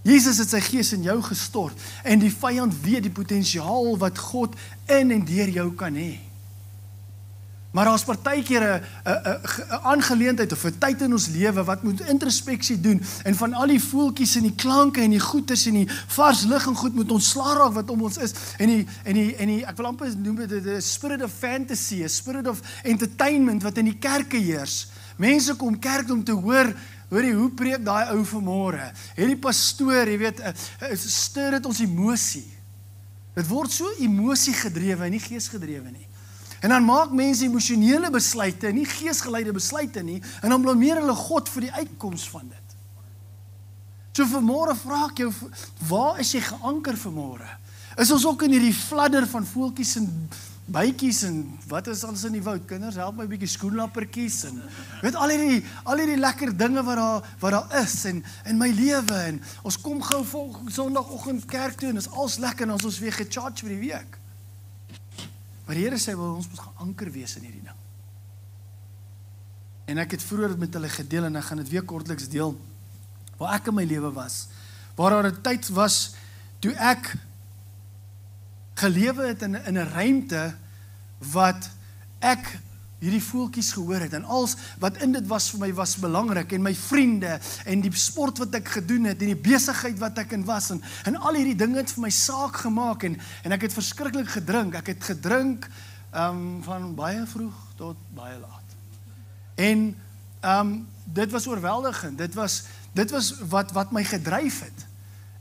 Jesus het sy gees in jou gestort en die vyand weet die potensiaal wat God in en deur jou kan hê. Maar daar's partykeer 'n aangeleentheid of 'n tyd in ons lewe wat moet introspeksie doen en van al die voeltjies en die klanke en die goeters en die vars lig en goed moet ontslaa raak wat om ons is en die ek wil amper noem dit 'n spirit of fantasy, 'n spirit of entertainment wat in die kerke heers. Mense kom kerk om te hoor hoe preek daai ou vanmôre. Hierdie pastoor, jy weet, stuur dit ons emosie. Dit word so emosie gedrewe en nie gees gedrewe nie. En dan maak mense emosionele besluite, nie geesgeleide besluite nie, en dan blameer hulle God vir die uitkoms van dit. So vanmôre vra ek jou, waar is jy geanker vanmôre? Is ons ook in hierdie fladder van voeltjies en bytjies en wat is alles in die woud? Kinders, help my 'n bietjie skoenlappertjies en weet al hierdie lekker dinge wat daar is in my lewe en ons kom gou volgende Sondagoggend kerk toe en is alles lekker en ons weer gecharge vir die week. Maar die Here sê wil ons moet geanker wees in hierdie ding. En ek het vroeër met hulle gedeel en ek gaan dit weer kortliks deel waar ek in my lewe was. Waar daar 'n tyd was toe ek gelewe het in 'n ruimte wat ek hierdie voeltjies gehoor het en alles wat in dit was vir my was belangrik en my vriende en die sport wat ek gedoen het en die besigheid wat ek in was en al hierdie dinge het vir my saak gemaak en ek het verskriklik gedrink. Ek het gedrink van baie vroeg tot baie laat. En dit was oorweldigend. Dit was wat my gedryf het.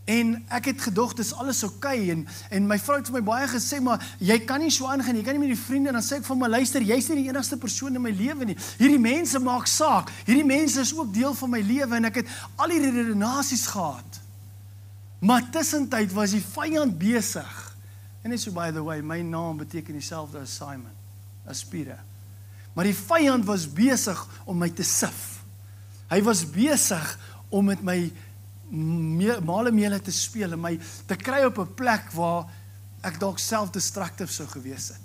En ek het gedog, dis alles oukei, en my vrou het vir my baie gesê, maar jy kan nie so aangaan, jy kan nie met die vriende, dan sê ek van my, luister, jy is nie die enigste persoon in my lewe nie, hierdie mense maak saak, hierdie mense is ook deel van my lewe, en ek het al hierdie redenasies gehad, maar tussentyd was die vyand besig, en net so by the way, my naam beteken dieselfde as Simon, as Peter, maar die vyand was besig om my te sif, hy was besig om met my male mele te speel en my te kry op 'n plek waar ek dalk self-destructief sou gewees het.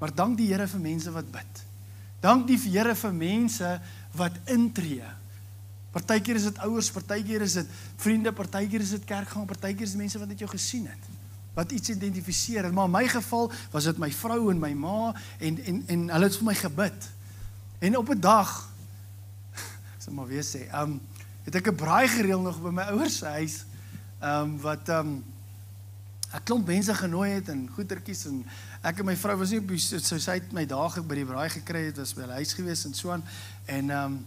Maar dank die Here vir mense wat bid. Dank die Here vir mense wat intree. Partykeer is dit ouers, partykeer is dit vriende, partykeer is dit kerkgang, partykeer is dit mense wat net jou gesien het, wat iets identifiseer het. Maar in my geval was dit my vrou en my ma en hulle het vir my gebid. En op 'n dag, ek sal maar weer sê, het ek 'n braai gereël nog by my ouers se huis, wat 'n klomp mense genooi het en goetertjies en ek en my vrou was nie so sy het my daag by die braai gekry het, was by hulle huis gewees en so aan en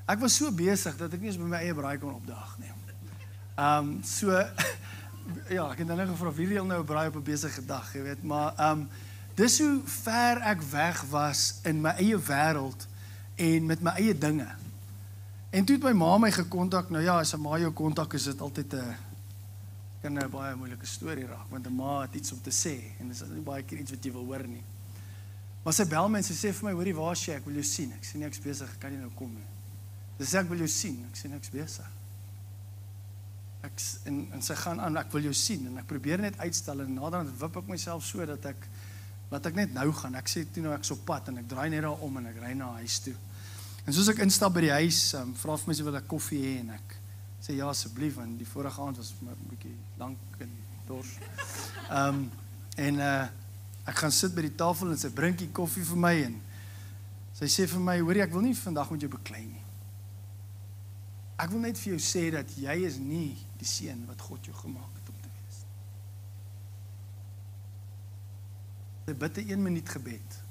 ek was so besig dat ek nie eens by my eie braai kon opdaag nie. So ja, ek het dan gevra wie reël nou 'n braai op 'n besige dag, jy weet, maar dis hoe ver ek weg was in my eie wêreld en met my eie dinge. En toe het my ma my gekontak, nou ja, as 'n ma jou kontak is dit altyd 'n baie moeilike storie raak, want 'n ma het iets om te sê, en dit is nie baie keer iets wat jy wil hoor nie. Maar sy bel my en sy sê vir my, hoorie, waar is jy, ek wil jou sien. Ek sê nie, ek's besig, kan jy nou kom nie. Sy sê, ek wil jou sien, ek sê nie, ek's besig. En sy gaan aan, ek wil jou sien, en ek probeer net uitstel, en naderhand wip ek myself so, dat ek net nou gaan. Ek sê toe nou ek's op pad, en ek draai net daar om, en ek ry na huis toe. En soos ek instap by die huis, vra vir my, wil ek koffie hê, en ek sê ja, asseblief, want die vorige aand was my 'n bietjie lank en dors. Ek gaan sit by die tafel, en sy brinkie koffie vir my, en sy sê vir my, hoorie, ek wil nie vandag met jou beklei nie. Ek wil net vir jou sê, dat jy is nie die seun wat God jou gemaak het om te wees. Sy bid 'n 1 minuut gebed.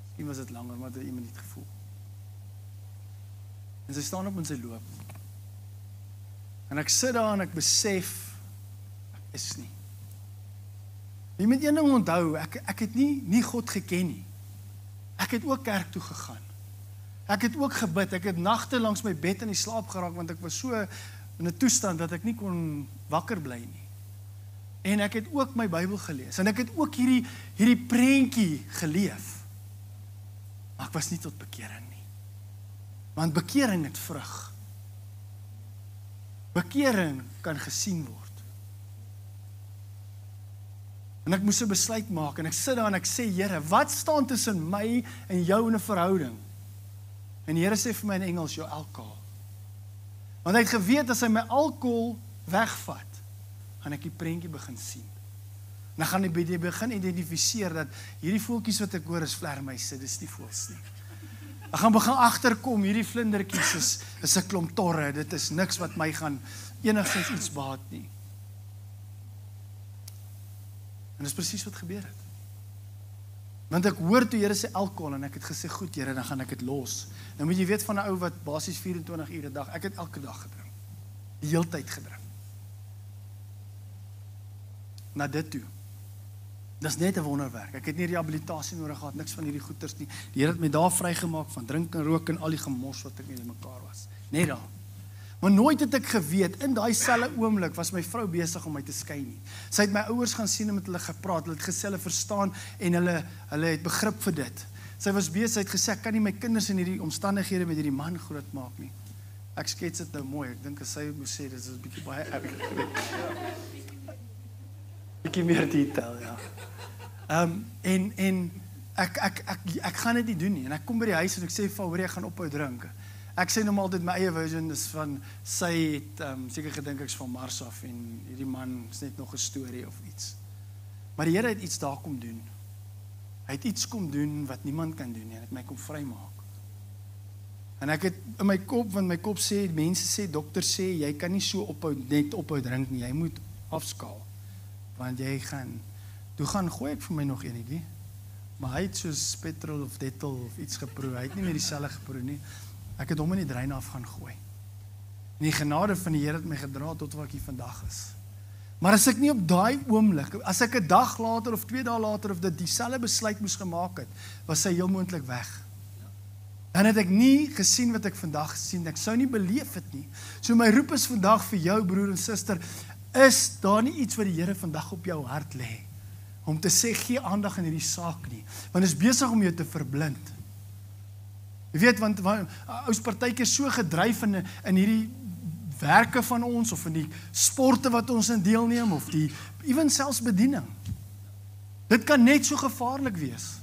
Miskien was dit langer, maar dit 'n 1 minuut gevoel. En sy staan op en sy loop. En ek sit daar en ek besef, ek is nie. Jy moet een ding onthou, ek het nie God geken nie. Ek het ook kerk toe gegaan. Ek het ook gebid, ek het nagte langs my bed in die slaap geraak, want ek was so in 'n toestand dat ek nie kon wakker bly nie. En ek het ook my Bybel gelees, en ek het ook hierdie prentjie geleef. Maar ek was nie tot bekering nie. Want bekering het vrug. Bekering kan gesien word. En ek moes 'n besluit maak, en ek sit daar en ek sê, Here, wat staan tussen my en jou in 'n verhouding? En die Here sê vir my in Engels, jou alcohol. Want hy het geweet as hy my alkohol wegvat, gaan ek die prentjie begin sien. En dan gaan hy begin identifiseer dat hierdie voeltjies wat ek hoor is vlermuise, dis nie voels nie. Ek gaan begin agterkom, hierdie vlindertjies is 'n klomp torre, dit is niks wat my gaan enigstens iets baat nie. En dis presies wat gebeur het. Want ek hoor toe Here sê alkohol en ek het gesê goed Here, dan gaan ek dit los. Nou moet jy weet van 'n ou wat basies 24 ure 'n dag, ek het elke dag gedrink. Die heeltyd gedrink. Na dit toe. Dis net 'n wonderwerk. Ek het nie rehabilitasie nodig gehad, niks van hierdie goeters nie. Die Here het my daar vrygemaak van drink en rook en al die gemors wat ek in mekaar was. Net daar. Maar nooit het ek geweet, in daai selfe oomblik was my vrou besig om my te skei nie. Sy het my ouers gaan sien en met hulle gepraat, hulle het gesê hulle verstaan en hulle het begrip vir dit. Sy was besig, sy het gesê ek kan nie my kinders in hierdie omstandighede met hierdie man grootmaak nie. Ek skets dit nou mooi, ek dink as sy moes sê, dit is 'n bietjie baie erg. Bietjie meer detail, ja. En ek gaan dit nie doen nie, en ek kom by die huis en ek sê, hoor jy, ek gaan ophou drink. Ek sê nou maar altyd, my eie version is van, sy het seker gedink ek is van Mars af, en hierdie man is net nog 'n storie of iets. Maar die Here het iets daar kom doen. Hy het iets kom doen wat niemand kan doen nie, en het my kom vrymaak. En ek het in my kop, want my kop sê, mense sê, dokters sê, jy kan nie so net ophou drink nie, jy moet afskaal. Want jy gaan, toe gaan gooi ek vir my nog enetjie, maar hy het soos petrol of dettel of iets geproe, hy het nie meer dieselfde geproe nie, ek het hom in die drein af gaan gooi. En die genade van die Here het my gedra tot waar ek hier vandag is. Maar as ek nie op daai oomblik, as ek 'n dag later of 2 dae later of dit dieselfde besluit moes gemaak het, was hy heel moontlik weg. Dan het ek nie gesien wat ek vandag gesien, ek sou nie beleef het nie. So my roep is vandag vir jou broer en suster, is daar nie iets wat die Here vandag op jou hart lê, om te sê, gee aandag in hierdie saak nie, want is besig om jou te verblind. Jy weet, want ons partykeer so gedryf in hierdie werke van ons, of in die sporte wat ons in deelneem, of die, even selfs bediening. Dit kan net so gevaarlik wees.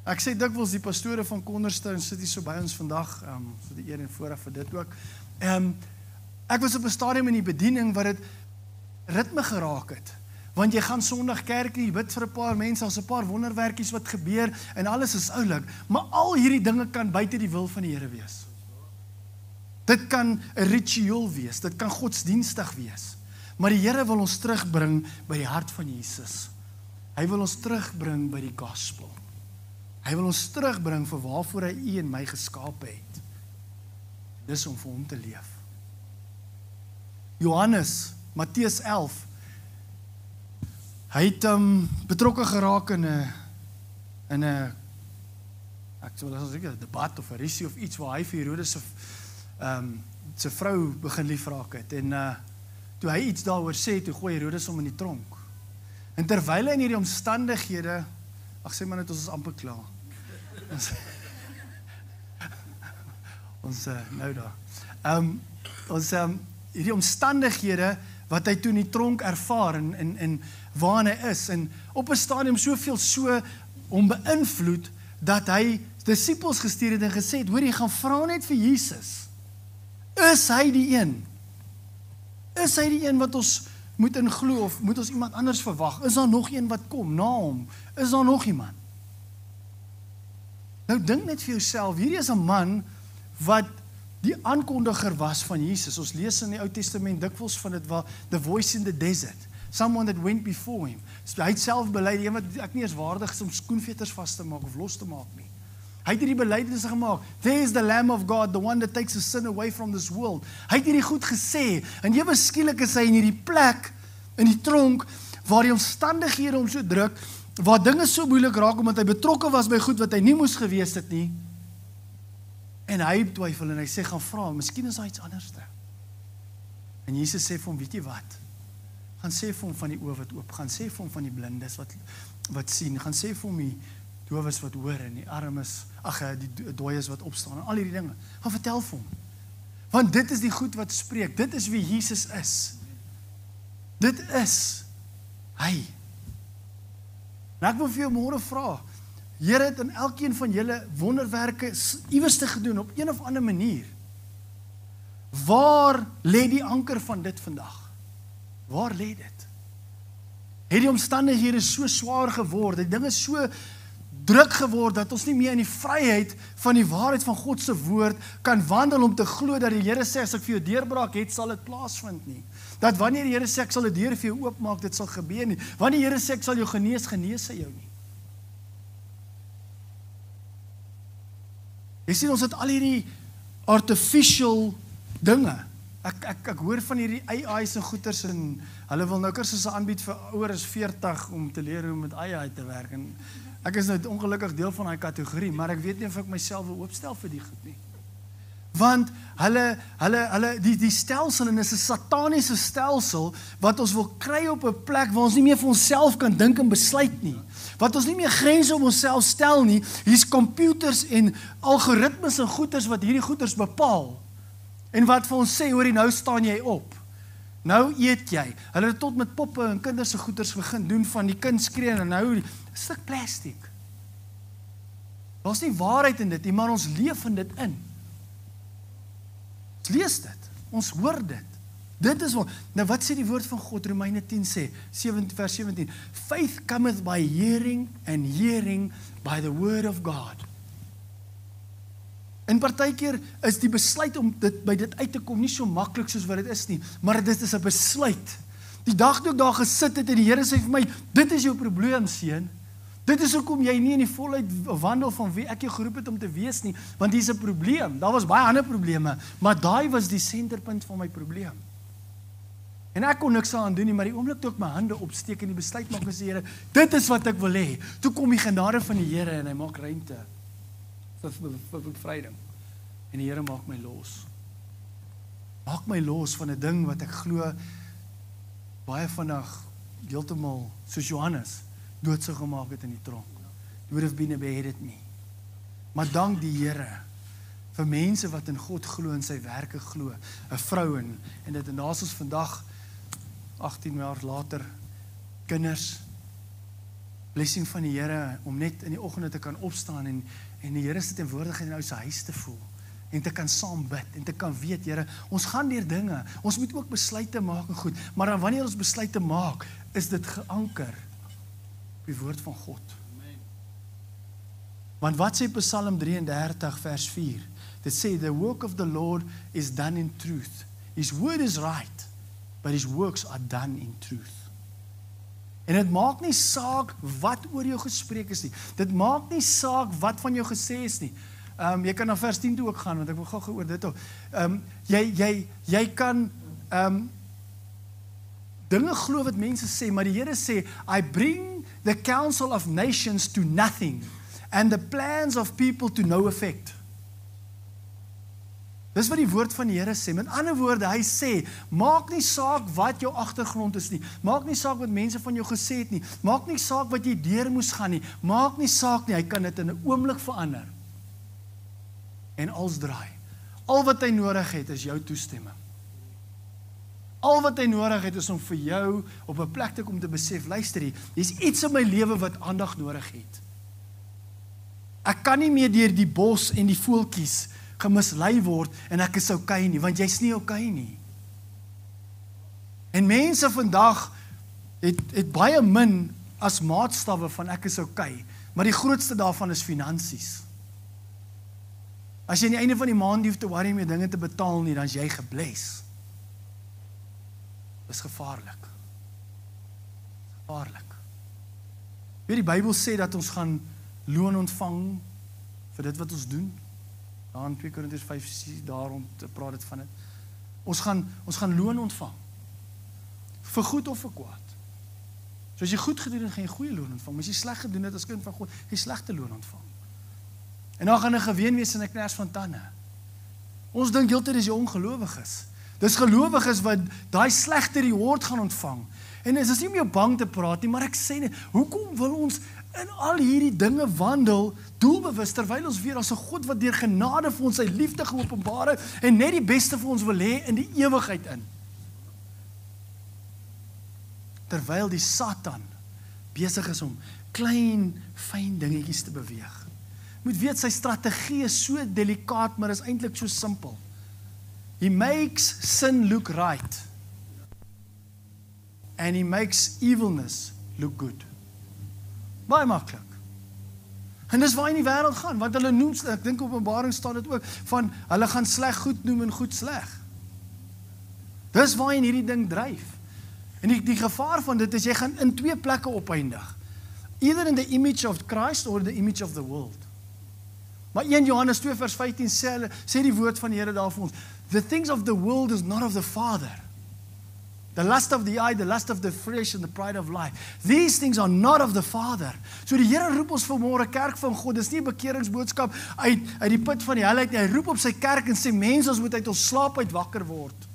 Ek sê dikwels die pastore van Cornerstone sit hier so by ons vandag, vir die eer en voorreg vir dit ook. Ek was op 'n stadium in die bediening wat dit ritme geraak het. Want jy gaan Sondag kerk nie, jy bid vir 'n paar mense, as 'n paar wonderwerkies wat gebeur, en alles is oulik, maar al hierdie dinge kan buite die wil van die Here wees. Dit kan 'n ritueel wees, dit kan godsdienstig wees, maar die Here wil ons terugbring by die hart van Jesus. Hy wil ons terugbring by die gospel. Hy wil ons terugbring vir waarvoor hy u en my geskape het. Dis om vir hom te leef. Matteus 11, hy het betrokke geraak in 'n ek sou wel sê 'n debat of 'n risie of iets waar hy vir Herodes se vrou begin liefraak het, en toe hy iets daaroor sê, toe gooi Herodes hom in die tronk. En terwyl hy in hierdie omstandighede, sê maar net, ons is amper klaar. Ons nou daar. Hierdie omstandighede wat hy toe in die tronk ervaar en waar hy is, en op 'n stadium soveel so om beïnvloed dat hy disippels gestuur het en gesê het, hoor, jy gaan vra net vir Jesus. Is hy die een? Is hy die een wat ons moet inglo, of moet ons iemand anders verwag? Is daar nog een wat kom na hom? Is daar nog iemand? Nou dink net vir jouself, hierdie is 'n man wat die aankondiger was van Jesus. Ons lees in die Ou Testament dikwels van dit waar the voice in the desert, someone that went before him. So, hy het self bely, die een wat ek nie eens waardig is om skoenveters vas te maak of los te maak nie. Hy het hierdie belydenisse gemaak. There is the Lamb of God, the one that takes the sin away from this world. Hy het hierdie goed gesê, en ewe skielik is hy in hierdie plek, in die tronk, waar die omstandighede hom so druk, waar dinge so moeilik raak, omdat hy betrokke was by goed wat hy nie moes gewees het nie, en hy twyfel, en hy sê, gaan vra, miskien is daar iets anderste. En Jesus sê vir hom, weet jy wat? Gaan sê vir hom van die oë wat oop, gaan sê vir hom van die blindes wat sien, gaan sê vir hom die dowes wat hoor, en die armes, die dooies wat opstaan, en al hierdie dinge, gaan vertel vir hom. Want dit is die goed wat spreek, dit is wie Jesus is. Dit is hy. En ek wil vir jou môre vra, Here het in elkeen van julle wonderwerke iewers te gedoen, op een of ander manier. Waar lê die anker van dit vandag? Waar lê dit? Het die omstandighede so swaar geword, die dinge so druk geword, dat ons nie meer in die vryheid van die waarheid van God se woord kan wandel om te glo dat die Here sê, as ek vir jou deurbraak het, sal dit plaasvind nie. Dat wanneer die Here sê, ek sal 'n deur vir jou oopmaak, dit sal gebeur nie. Wanneer die Here sê, ek sal jou genees hy jou nie. Jy sien, ons het al hierdie artificial dinge. Ek hoor van hierdie AI's en goeters en hulle wil nou kursusse aanbied vir ouer as 40 om te leer hoe met AI te werk. En ek is nou ongelukkig deel van daai kategorie, maar ek weet nie of ek myself wil oopstel vir die goed nie. Want die stelsel, en is 'n sataniese stelsel wat ons wil kry op 'n plek waar ons nie meer vir onsself kan dink en besluit nie. Wat ons nie meer grense op onsself stel nie. Hier's computers en algoritmes en goeters wat hierdie goeters bepaal. En wat vir ons sê, hoorie, nou staan jy op. Nou eet jy. Hulle het tot met poppe en kinders se goeters begin doen van die kind skree en nou 'n stuk plastiek. Daar's nie waarheid in dit nie, maar ons leef in dit in. Ons lees dit. Ons hoor dit. Dit is wat. Nou wat sê die woord van God? Romeine 10 sê, vers 17. Faith cometh by hearing and hearing by the word of God. En partykeer is die besluit om by dit uit te kom nie so maklik soos wat dit is nie, maar dit is 'n besluit. Die dag toe ek daar gesit het en die Here sê vir my, dit is jou probleem, seun. Dit is hoekom jy nie in die volheid wandel van wie ek jou geroep het om te wees nie, want dis 'n probleem. Daar was baie ander probleme, maar daai was die senterpunt van my probleem. En ek kon niks aan doen nie, maar die oomblik toe ek my hande opsteek en die besluit maak en sê, Here, dit is wat ek wil hê. Toe kom die genade van die Here en hy maak ruimte vir bevryding. En die Here maak my los. Maak my los van 'n ding wat ek glo baie vandag heeltemal soos Johannes doodsig gemaak het in die tronk. You would have been beheaded me. Maar dank die Here vir mense wat in God glo en sy werke glo. 'n Vrou en dit en daar's ons vandag 18 jaar later kinders. Blessing van die Here om net in die oggende te kan opstaan en die Here se teenwoordigheid in ou se huis te voel en te kan saam bid en te kan weet, Here, ons gaan deur dinge. Ons moet ook besluite maak en goed, maar dan wanneer ons besluite maak, is dit geanker op die woord van God. Amen. Want wat sê Psalm 33 vers 4? Dit sê, the work of the Lord is done in truth. His word is right, but his works are done in truth. En dit maak nie saak wat oor jou gespreek is nie. Dit maak nie saak wat van jou gesê is nie. Jy kan na vers 10 toe ook gaan, want ek wil gou oor dit ook. Jy kan dinge glo wat mense sê, maar die Here sê, I bring the counsel of nations to nothing, and the plans of people to no effect. Dis wat die woord van die Here sê. Met ander woorde, hy sê, maak nie saak wat jou agtergrond is nie. Maak nie saak wat mense van jou gesê het nie. Maak nie saak wat jy deur moes gaan nie. Maak nie saak nie, hy kan dit in 'n oomblik verander. En als draai. Al wat hy nodig het is jou toestemming. Al wat hy nodig het is om vir jou op 'n plek te kom te besef, luister hier, hier's iets in my lewe wat aandag nodig het. Ek kan nie meer deur die bos en die voeltjies gemislei word en ek is okay nie, want jy's nie okay nie. En mense vandag het baie min as maatstawwe van ek is okay, maar die grootste daarvan is finansies. As jy aan die einde van die maand nie hoef te worry met dinge te betaal nie, dan is jy gebless. Dis gevaarlik. Gevaarlik. Weet die Bybel sê dat ons gaan loon ontvang vir dit wat ons doen. Daar in 2 Korintiërs 5 daarom te praat dit van dit. Ons gaan loon ontvang. Vir goed of vir kwaad. So as jy goed gedoen het, gaan jy goeie loon ontvang. As jy sleg gedoen het as kind van God, gaan jy slegte loon ontvang. En dan gaan 'n geween wees en 'n kners van tande. Ons dink heeltyd dis die ongelowiges. Dis gelowiges wat daai slegte reward gaan ontvang. En dit is nie om jou bang te praat nie, maar ek sê net, hoekom wil ons in al hierdie dinge wandel doelbewus terwyl ons weet daar's 'n God wat deur genade vir ons sy liefde geopenbaar het en net die beste vir ons wil hê in die ewigheid in. Terwyl die Satan besig is om klein, fyn dingetjies te beweeg. Moet weet, sy strategie is so delikaat, maar is eintlik so simpel. He makes sin look right. And he makes evilness look good. Baie maklik. En dis waar in die wêreld gaan, want hulle noem, ek dink Openbaring staan dit ook, van hulle gaan sleg goed noem en goed sleg. Dis waar in hierdie ding dryf. En die gevaar van dit is, jy gaan in twee plekke opeindig. Either in the image of Christ or the image of the world. Maar 1 Johannes 2 vers 15 sê die woord van die Here daar vir ons, the things of the world is not of the Father. The lust of the eye, the lust of the flesh and the pride of life. These things are not of the Father. So die Here roep ons vanmôre kerk van God. Dis nie 'n bekeringsboodskap uit die put van die hel uit nie. Hy roep op sy kerk en sê mense, ons moet uit ons slaap uit wakker word.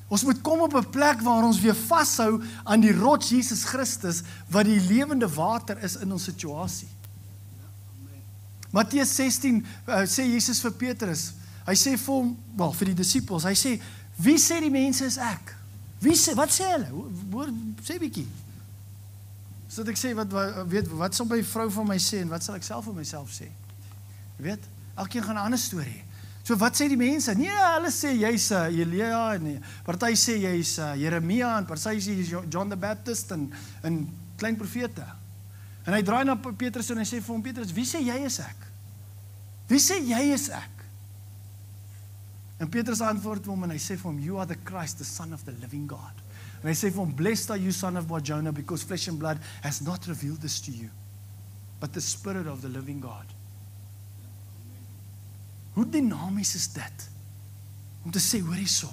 Ons moet kom op 'n plek waar ons weer vashou aan die rots Jesus Christus wat die lewende water is in ons situasie. Matteus 16 sê Jesus vir Petrus. Hy sê vir hom, vir die disippels, hy sê, wie sê die mense is ek? Wat sê hulle? Hoor, sê bietjie. So dat ek sê, wat sal my vrou van my sê, en wat sal ek self van myself sê? Weet, elkeen gaan 'n ander storie. So wat sê die mense? Nee, hulle sê jy's Elia, en party sê jy's Jeremia, en party sê jy's John the Baptist, en klein profete. En hy draai na Petrus en hy sê vir hom, Petrus, wie sê jy is ek? Wie sê jy is ek? En Petrus antwoord vir hom en hy sê vir hom, you are the Christ, the Son of the living God. En hy sê vir hom, blessed are you, son of Bar-Jonah, because flesh and blood has not revealed this to you, but the Spirit of the living God. Hoe dinamies is dit? Om te sê, hoor hierso,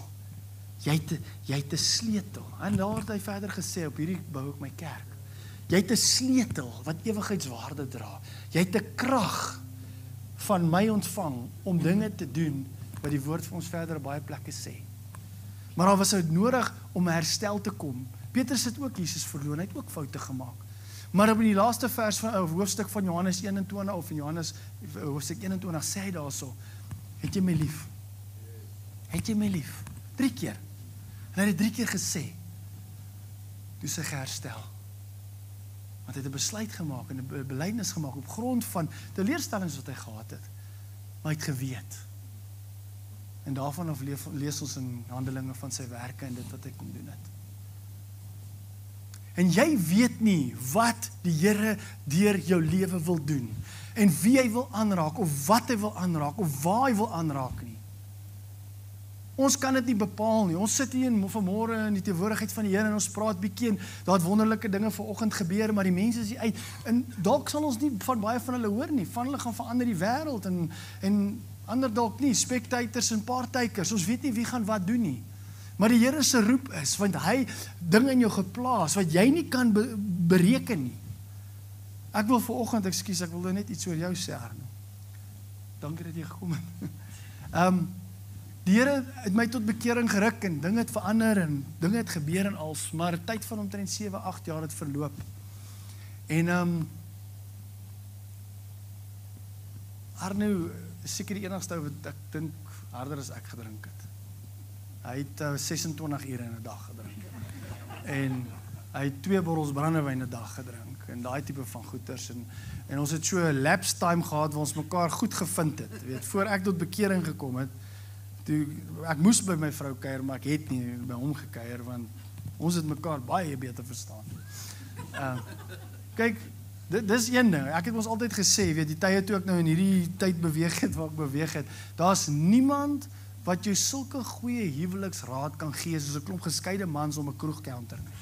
jy het 'n sleutel. En daar het hy verder gesê, op hierdie bou ek my kerk. Jy het 'n sleutel wat ewigheidswaarde dra. Jy het 'n krag van my ontvang om dinge te doen wat die woord vir ons verder op baie plekke sê. Maar daar was dit nodig om herstel te kom. Petrus het ook Jesus verloor, hy het ook foute gemaak. Maar op die laaste vers van hoofstuk van Johannes 21 of in Johannes hoofstuk 21 sê hy daarso, het jy my lief? Het jy my lief? 3 keer. En hy het 3 keer gesê. Toe sy geherstel. Want hy het 'n besluit gemaak en 'n belydenis gemaak op grond van teleurstellings wat hy gehad het. Maar hy het geweet. En daarvan af lees ons in Handelinge van sy werke en dit wat hy kom doen het. En jy weet nie wat die Here deur jou lewe wil doen en wie hy wil aanraak of wat hy wil aanraak of waar hy wil aanraak nie. Ons kan dit nie bepaal nie. Ons sit hier vanmôre in die teenwoordigheid van die Here en ons praat bietjie en daar het wonderlike dinge vanoggend gebeur, maar die mense is hier uit en dalk sal ons nie van baie van hulle hoor nie. Van hulle gaan verander die wêreld en ander dalk nie, spectators en partakers. Ons weet nie wie gaan wat doen nie. Maar die Here se roep is, want hy dinge in jou geplaas wat jy nie kan bereken nie. Ek wil vanoggend, ek wil net iets oor jou sê, Arno. Dankie dat jy gekom het. Die Here het my tot bekering geruk en dinge het verander en dinge het gebeur en als, maar tyd van omtrent 7-8 jaar het verloop. En Arno is seker die enigste wat ek dink harder as ek gedrink het. Hy het 26 ure in 'n dag gedrink. En hy het 2 bottels brandewyn 'n dag gedrink en daai tipe van goeters en ons het so 'n lapse time gehad waar ons mekaar goed gevind het. Weet, voor ek tot bekering gekom het, toe ek moes by my vrou kuier, maar ek het nie by hom gekuier want ons het mekaar baie beter verstaan. Kyk, dis een ding. Ek het ons altyd gesê, weet die tye toe ek nou in hierdie tyd beweeg het waar ek beweeg het, daar's niemand wat jou sulke goeie huweliksraad kan gee soos 'n klomp geskeide mans om 'n kroegcounter nie.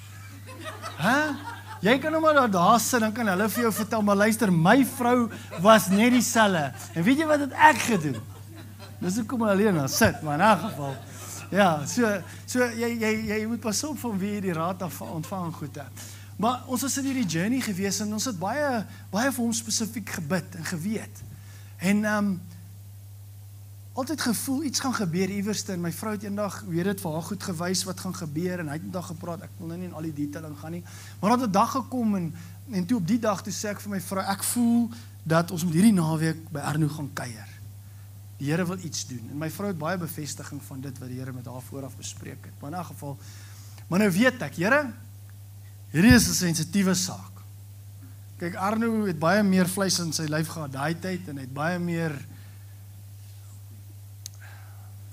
Jy kan nou maar daar sit, dan kan hulle vir jou vertel, maar luister, my vrou was net dieselfde. En weet jy wat het ek gedoen? Dis hoekom alleen daar sit, maar in 'n geval. Ja, so jy moet pas op van wie jy die raad af ontvang goed het. Maar ons was in hierdie journey gewees en ons het baie vir hom spesifiek gebid en geweet. En altyd gevoel iets gaan gebeur iewerste en my vrou het eendag weer dit vir haar goed gewys wat gaan gebeur en hy het eendag gepraat. Ek wil nou nie in al die detail gaan nie, maar het 'n dag gekom en toe op die dag toe sê ek vir my vrou, ek voel dat ons met hierdie naweek by Arno gaan kuier. Die Here wil iets doen en my vrou het baie bevestiging van dit wat die Here met haar vooraf bespreek het. Maar in 'n geval, maar nou weet ek, Here, hierdie is 'n sensitiewe saak. Kyk, Arno het baie meer vleis in sy lyf gehad daai tyd en hy het baie meer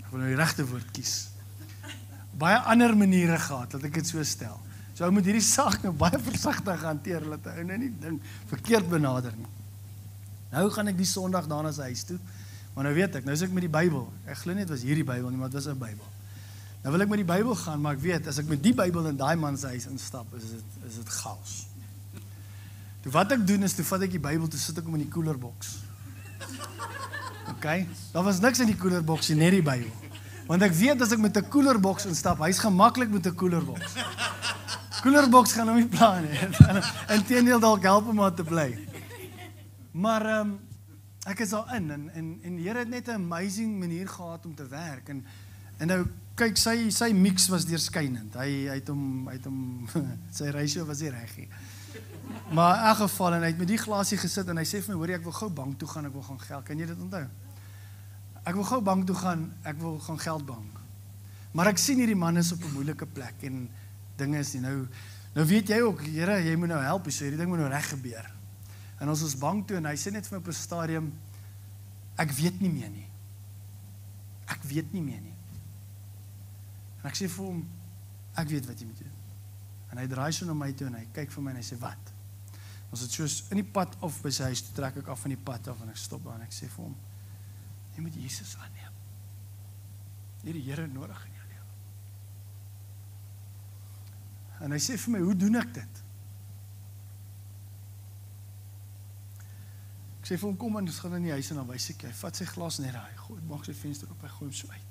Ek wil nou die regte woord kies. Baie ander maniere gehad, laat ek dit so stel. So ou moet hierdie saak nou baie versigtig hanteer, laat hy nou nie ding verkeerd benader nie. Nou gaan ek die Sondag daarna sy huis toe, maar nou weet ek, nou is ek met die Bybel. Ek glo nie dit was hierdie Bybel nie, maar dit was 'n Bybel. Nou wil ek met die Bybel gaan, maar ek weet, as ek met die Bybel in daai man se huis instap, is dit chaos. Toe wat ek doen is, toe vat ek die Bybel, toe sit ek hom in die koelerboks. Okay? Daar was niks in die koelerboks, net die Bybel. Want ek weet, as ek met 'n koelerboks instap, hy's gemaklik met 'n koelerboks. Koelerboks gaan hom nie pla nie. Inteendeel dalk help hom maar te bly. Maar ek is al in en die Here het net 'n amazing manier gehad om te werk en nou kyk sy mix was deurskynend. Hy het hom sy ratio was nie reg nie. Maar in elk geval en hy het met die glasie gesit en hy sê vir my, hoorie, ek wil gou bank toe gaan, ek wil gaan geld. Kan jy dit onthou? Ek wil gou bank toe gaan, ek wil gaan geld bank. Maar ek sien hierdie man is op 'n moeilike plek en dinge is nie nou weet jy ook, Here, jy moet nou help, so hierdie ding moet nou reg gebeur. En ons bank toe en hy sê net vir my op 'n stadium, ek weet nie meer nie. Ek weet nie meer nie. En ek sê vir hom, ek weet wat jy moet doen. En hy draai so na my toe en hy kyk vir my en hy sê, wat? Ons het soos in die pad af by sy huis, toe trek ek af van die pad af en ek stop daar en ek sê vir hom, jy moet Jesus aanneem. Jy het die Here nodig in jou lewe. En hy sê vir my, hoe doen ek dit? Ek sê vir hom, kom en ons gaan in die huis en dan wys ek, hy vat sy glas net daar, hy maak sy venster op, hy gooi hom so uit.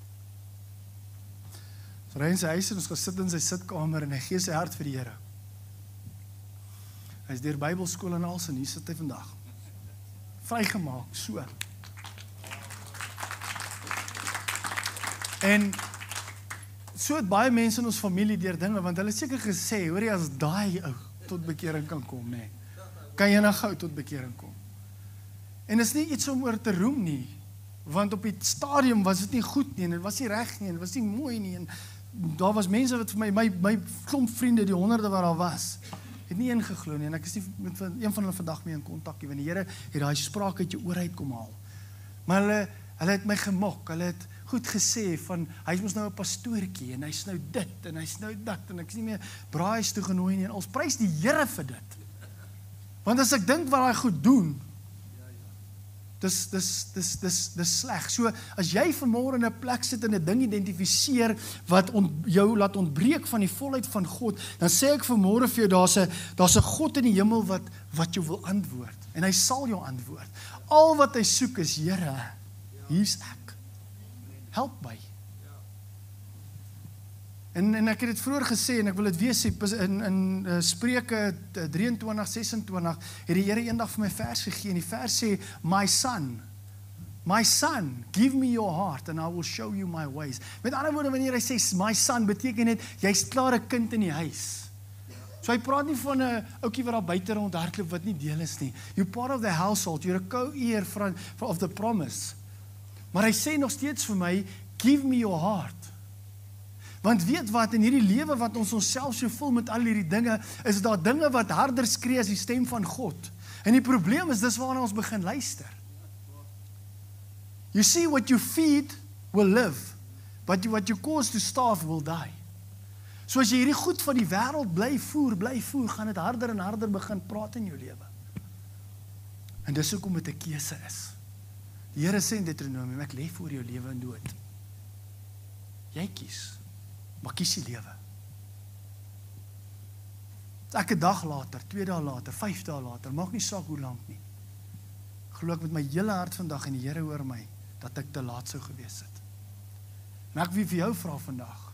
Ons ry in sy huis en ons gaan sit in sy sitkamer en hy gee sy hart vir die Here. Hy is deur Bybelskool en alles en hier sit hy vandag. Vrygemaak, so. En so het baie mense in ons familie deur dinge, want hulle het seker gesê, hoor jy, as daai ou tot bekering kan kom, nee, kan jy nou gou tot bekering kom. En is nie iets om oor te roem nie, want op die stadium was dit nie goed nie, en dit was nie reg nie, en dit was nie mooi nie, en daar was mense wat vir my klomp vriende, die honderde wat daar was, het nie ingeglo nie, en ek is nie met een van hulle vandag mee in kontak nie, want die Here het daai spraak uit jou oor uit kom haal. Maar hulle het my gemok, hulle het goed gesê van, hy is mos nou 'n pastoortjie, en hy's nou dit, en hy's nou dat, en ek is nie meer braaihuis toe genooi nie, en ons prys die Here vir dit. Want as ek dink wat hy goed doen, dis sleg. So, as jy vanmôre in 'n plek sit en 'n ding identifiseer wat jou laat ontbreek van die volheid van God, dan sê ek vanmôre vir jou, daar's 'n God in die hemel wat jou wil antwoord. En hy sal jou antwoord. Al wat hy soek is, Here, hier's ek. Help my. En ek het dit vroeër gesê, en ek wil dit weer sê, in Spreuke 23:26, het die Here eendag vir my vers gegee, en die vers sê, my son, give me your heart, and I will show you my ways. Met ander woorde, wanneer hy sê, my son, beteken net, jy's klaar 'n kind in die huis. So hy praat nie van 'n ouetjie wat daar buite rondhardloop wat nie deel is nie. You're part of the household, you're a co-heir of the promise. Maar hy sê nog steeds vir my, give me your heart. Want weet wat, in hierdie lewe wat ons onsself so vul met al hierdie dinge, is daar dinge wat harder skree as die stem van God. En die probleem is, dis waarna ons begin luister. You see, what you feed will live, but what you cause to starve will die. So as jy hierdie goed van die wêreld bly voer, gaan dit harder en harder begin praat in jou lewe. En dis hoekom dit 'n keuse is. Die Here sê in Deuteronomium, ek lê voor jou lewe en dood. Jy kies. Maar kies die lewe. Ek 'n dag later, 2 dae later, 5 dae later, maak nie saak hoe lank nie. Glo ek met my hele hart vandag en die Here hoor my, dat ek te laat sou gewees het. En ek wil vir jou vra vandag,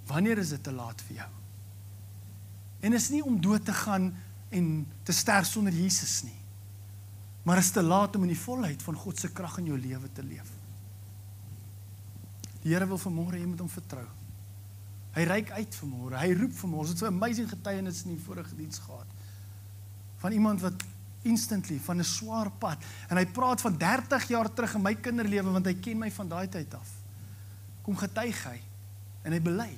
wanneer is dit te laat vir jou? En is nie om dood te gaan en te sterf sonder Jesus nie, maar is te laat om in die volheid van God se krag in jou lewe te leef. Die Here wil vanmôre jy moet hom vertrou. Hy reik uit vanmôre, hy roep vanmôre. Ons het so 'n amazing getuienis in die vorige diens gehad. Van iemand wat instantly, van 'n swaar pad, en hy praat van 30 jaar terug in my kinderlewe, want hy ken my van daai tyd af. Kom getuig hy, en hy bely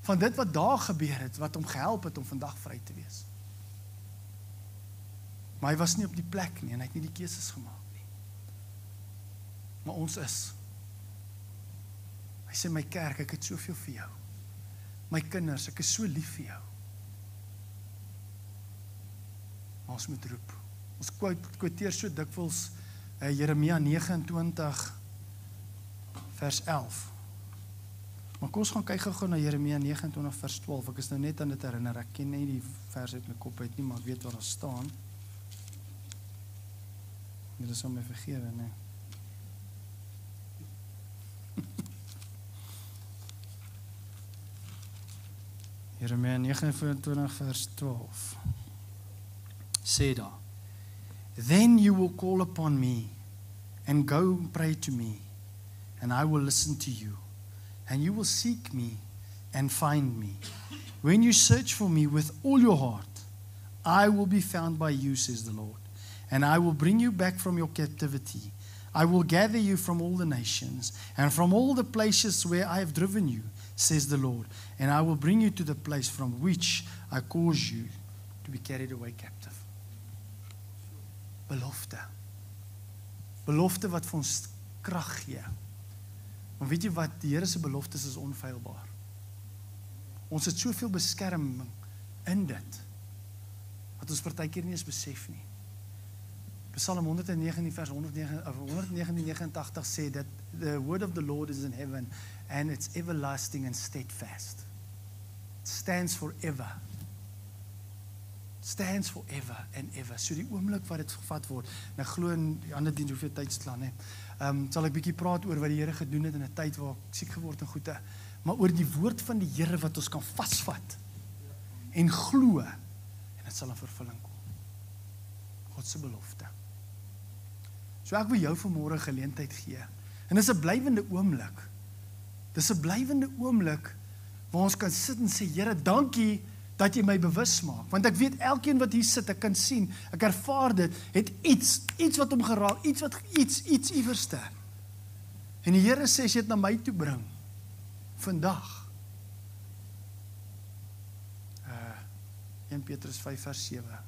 van dit wat daar gebeur het, wat hom gehelp het om vandag vry te wees. Maar hy was nie op die plek nie, en hy het nie die keuses gemaak nie. Maar ons is. Hy sê, my kerk, ek het soveel vir jou. My kinders, ek is so lief vir jou. Maar ons moet roep. Ons quoteer so dikwels Jeremia 29 vers 11. Maar kom ons gaan kyk gou na Jeremia 29 vers 12. Ek is nou net aan dit herinner. Ek ken nie die vers uit my kop uit nie, maar ek weet waar daar staan. Dit sal my vergewe, nee. Jeremia 29 vers 12. Sê daar, then you will call upon me and go and pray to me, and I will listen to you, and you will seek me and find me. When you search for me with all your heart, I will be found by you, says the Lord, and I will bring you back from your captivity. I will gather you from all the nations and from all the places where I have driven you, says the Lord, and I will bring you to the place from which I caused you to be carried away captive. Belofte. Belofte wat vir ons krag gee. Want weet jy wat, die Here se beloftes is onfeilbaar. Ons het soveel beskerming in dit, wat ons partykeer nie eens besef nie. Psalm 119 vers 189 sê dat the word of the Lord is in heaven and it's everlasting and steadfast. It stands forever. Stands forever and ever. So die oomblik wat dit gevat word, en ek glo in die ander diens hoeveel tydsplan, sal ek bietjie praat oor wat die Here gedoen het in 'n tyd waar ek siek geword en goede, maar oor die woord van die Here wat ons kan vasvat en glo, en dit sal in vervulling kom. God se belofte. So ek wil jou vanmôre geleentheid gee. En dis 'n blywende oomblik. Dis 'n blywende oomblik waar ons kan sit en sê, Here, dankie dat jy my bewus maak. Want ek weet elkeen wat hier sit, ek kan sien, ek ervaar dit, het iets wat hom geraak, iets iewerste. En die Here sê, as jy dit na my toe bring, vandag. 1 Petrus 5 vers 7.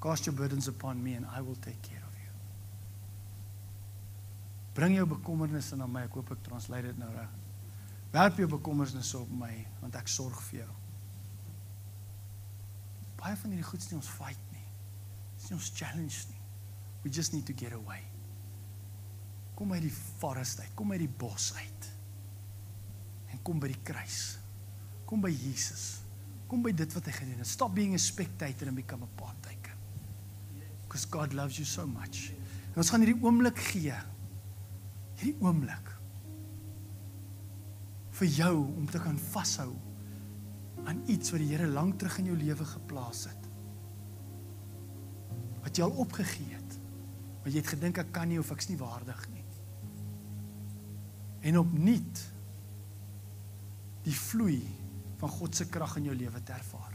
Cast your burdens upon me and I will take care of you. Bring jou bekommernisse na my, ek hoop ek translate dit nou reg. Werp jou bekommernisse op my, want ek sorg vir jou. Baie van hierdie goeds nie ons fight nie. Dis nie ons challenge nie. We just need to get away. Kom uit die forest uit, kom uit die bos uit. En kom by die kruis. Kom by Jesus. Kom by dit wat hy gedoen het. Stop being a spectator and become a partaker. Because God loves you so much. En ons gaan hierdie oomblik gee. Hierdie oomblik. Vir jou om te kan vashou aan iets wat die Here lank terug in jou lewe geplaas het. Wat jy al opgegee het. Want jy het gedink ek kan nie of ek's nie waardig nie. En opnuut die vloei van God se krag in jou lewe te ervaar.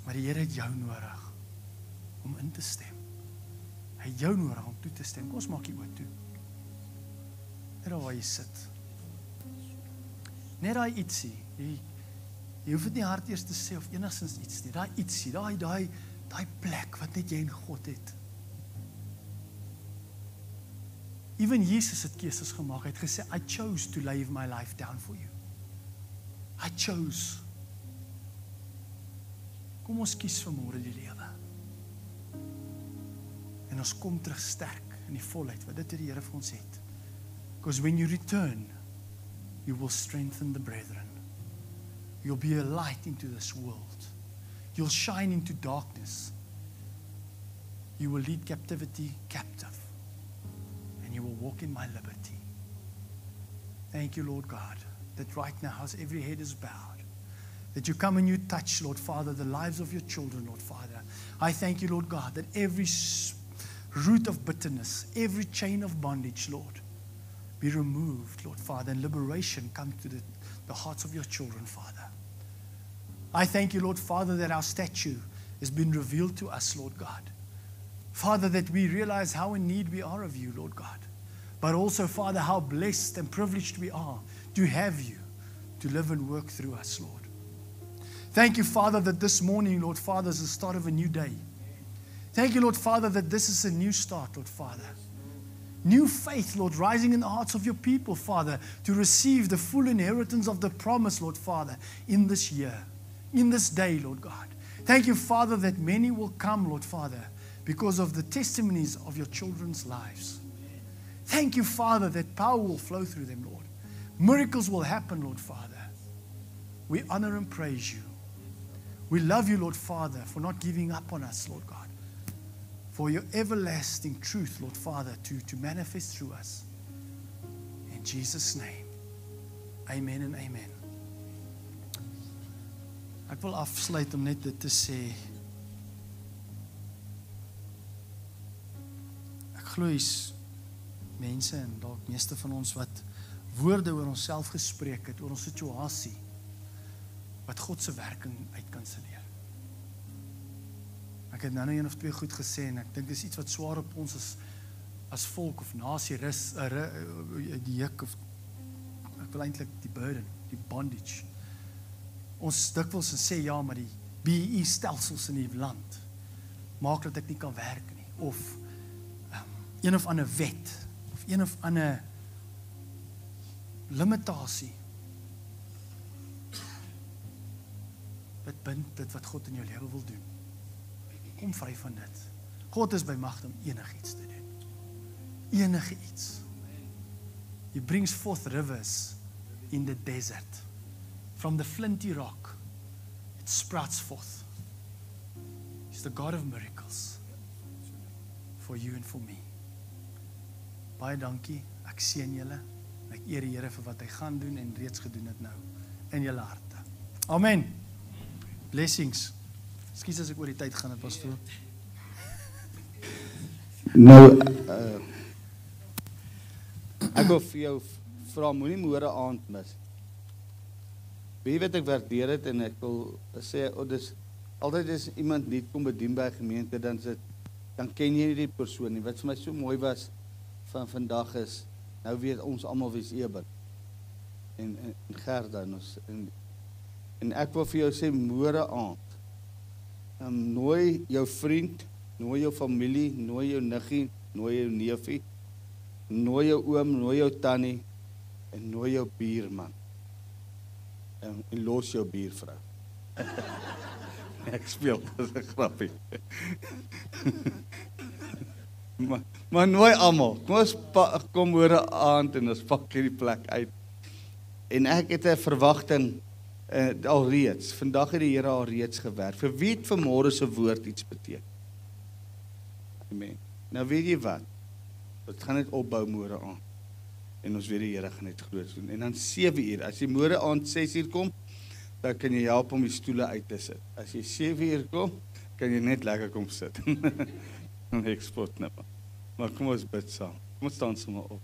Maar die Here het jou nodig om in te stem. Hy het jou nodig om toe te stem. Kom ons maak die oë toe. Net daar waar jy sit. Net daai ietsie. Jy hoef dit nie hard eers te sê of enigstens iets nie. Daai ietsie, daai plek wat net jy en God het. Even Jesus het keuses gemaak. Hy het gesê, I chose to lay my life down for you. I chose. Kom ons kies vanmôre die lewe. En ons kom terug sterk in die volheid wat dit die Here vir ons het. Because when you return, you will strengthen the brethren. You'll be a light into this world. You'll shine into darkness. You will lead captivity captive. And you will walk in my liberty. Thank you, Lord God, that right now, as every head is bowed, that you come and you touch, Lord Father, the lives of your children, Lord Father. I thank you, Lord God, that every root of bitterness, every chain of bondage, Lord, be removed, Lord Father, and liberation come to the hearts of your children, Father. I thank you, Lord Father, that our statue has been revealed to us, Lord God. Father, that we realize how in need we are of you, Lord God. But also, Father, how blessed and privileged we are to have you to live and work through us, Lord. Thank you, Father, that this morning, Lord Father, is the start of a new day. Thank you, Lord Father, that this is a new start, Lord Father. New faith, Lord, rising in the hearts of your people, Father, to receive the full inheritance of the promise, Lord, Father, in this year, in this day, Lord God. Thank you, Father, that many will come, Lord, Father, because of the testimonies of your children's lives. Thank you, Father, that power will flow through them, Lord. Miracles will happen, Lord, Father. We honor and praise you. We love you, Lord, Father, for not giving up on us, Lord God. For your everlasting truth, Lord Father, to manifest through us. In Jesus' name, amen en amen. Ek wil afsluit om net dit te sê. Ek glo hier's mense en dalk meeste van ons wat woorde oor onsself gespreek het, oor ons situasie, wat God se werking uitkanselleer. Ek het nou een of twee goed gesê en ek dink dis iets wat swaar op ons as volk of nasie rus, die juk of ek wil eintlik die burden, die bondage. Ons dikwels sê ja, maar die BEE stelsels in die land maak dat ek nie kan werk nie, of een of ander wet of een of ander limitasie. Dit bind dit wat God in jou lewe wil doen. Kom vry van dit. God is by magte om enigiets te doen. Enige iets. He brings forth rivers in the desert. From the flinty rock, it sprouts forth. He's the God of miracles. For you and for me. Baie dankie. Ek seën julle. Ek eer die Here vir wat hy gaan doen en reeds gedoen het nou in julle harte. Amen. Blessings. Ekskuus as ek oor die tyd gaan, pastoor. Nou, ek wil vir jou vra, moenie môre aand mis. Weet wat ek waardeer het en ek wil sê, altyd as iemand nie kom bedien by gemeente, dan ken jy nie die persoon nie. Wat vir my so mooi was van vandag is, nou weet ons almal wie's Eben en Gerda en ek wil vir jou sê môre aand. Nooi jou vriend, nooi jou familie, nooi jou niggie, nooi jou neefie, nooi jou oom, nooi jou tannie en nooi jou buurman. En los jou buurvrou. Ek speel, dis 'n grappie. maar nooi almal. Kom môre aand en ons pak hierdie plek uit. En ek het 'n verwagting alreeds. Vandag het die Here alreeds gewerk. Vir wie het vanmôre se woord iets beteken? Amen. Nou weet jy wat? Dit gaan net opbou môre aan. En ons weet die Here gaan net groot doen. En dan 7 uur. As jy môre aand 6 uur kom, dan kan jy help om die stoele uit te sit. As jy 7 uur kom, kan jy net lekker kom sit. Ek spot nou. Maar kom ons bid saam. Kom ons staan sommer op.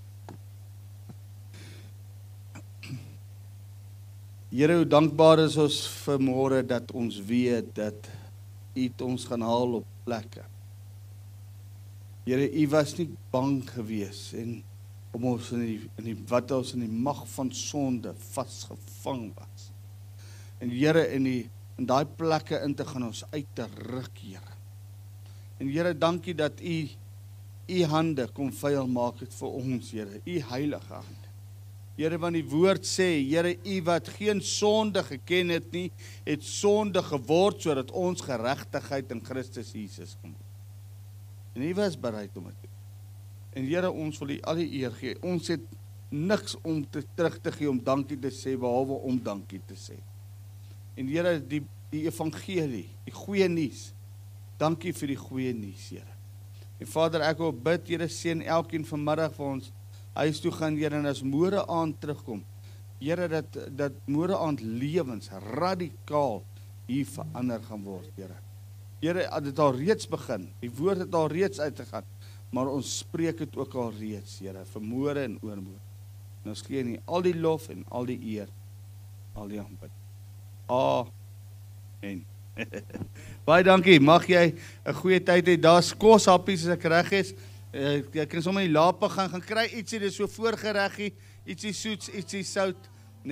Here, hoe dankbaar is ons vanmôre dat ons weet dat U het ons gaan haal op plekke. Here, U was nie bang gewees en om ons wat ons in die mag van sonde vasgevang was. En Here, in daai plekke in te gaan ons uit te ruk, Here. En Here, dankie dat U hande kom vuil maak het vir ons, Here, U heilige hande. Here, want die woord sê, Here, U wat geen sonde geken het nie, het sonde geword, sodat ons geregtigheid in Christus Jesus kom. En U was bereid om dit. En Here, ons wil U al die eer gee. Ons het niks om terug te gee om dankie te sê, behalwe om dankie te sê. En Here, die evangelie, die goeie nuus, dankie vir die goeie nuus, Here. En Vader, ek wil bid, Here, seën elkeen vanmiddag vir ons huis toe gaan, Here, en as môre aand terugkom, Here, dat môre aand lewens radikaal hier verander gaan word, Here. Here, dit al reeds begin, die woord het al reeds uitgegaan, maar ons spreek het ook al reeds, Here, vir môre en oormôre. En ons gee nie al die lof en al die eer, al die aanbid. Amen. Baie dankie, mag jy 'n goeie tyd hê. Daar's koshappies as ek reg is. Jy kan sommer in die laape gaan kry ietsie, dis so voorgereggie, ietsie soets, ietsie sout.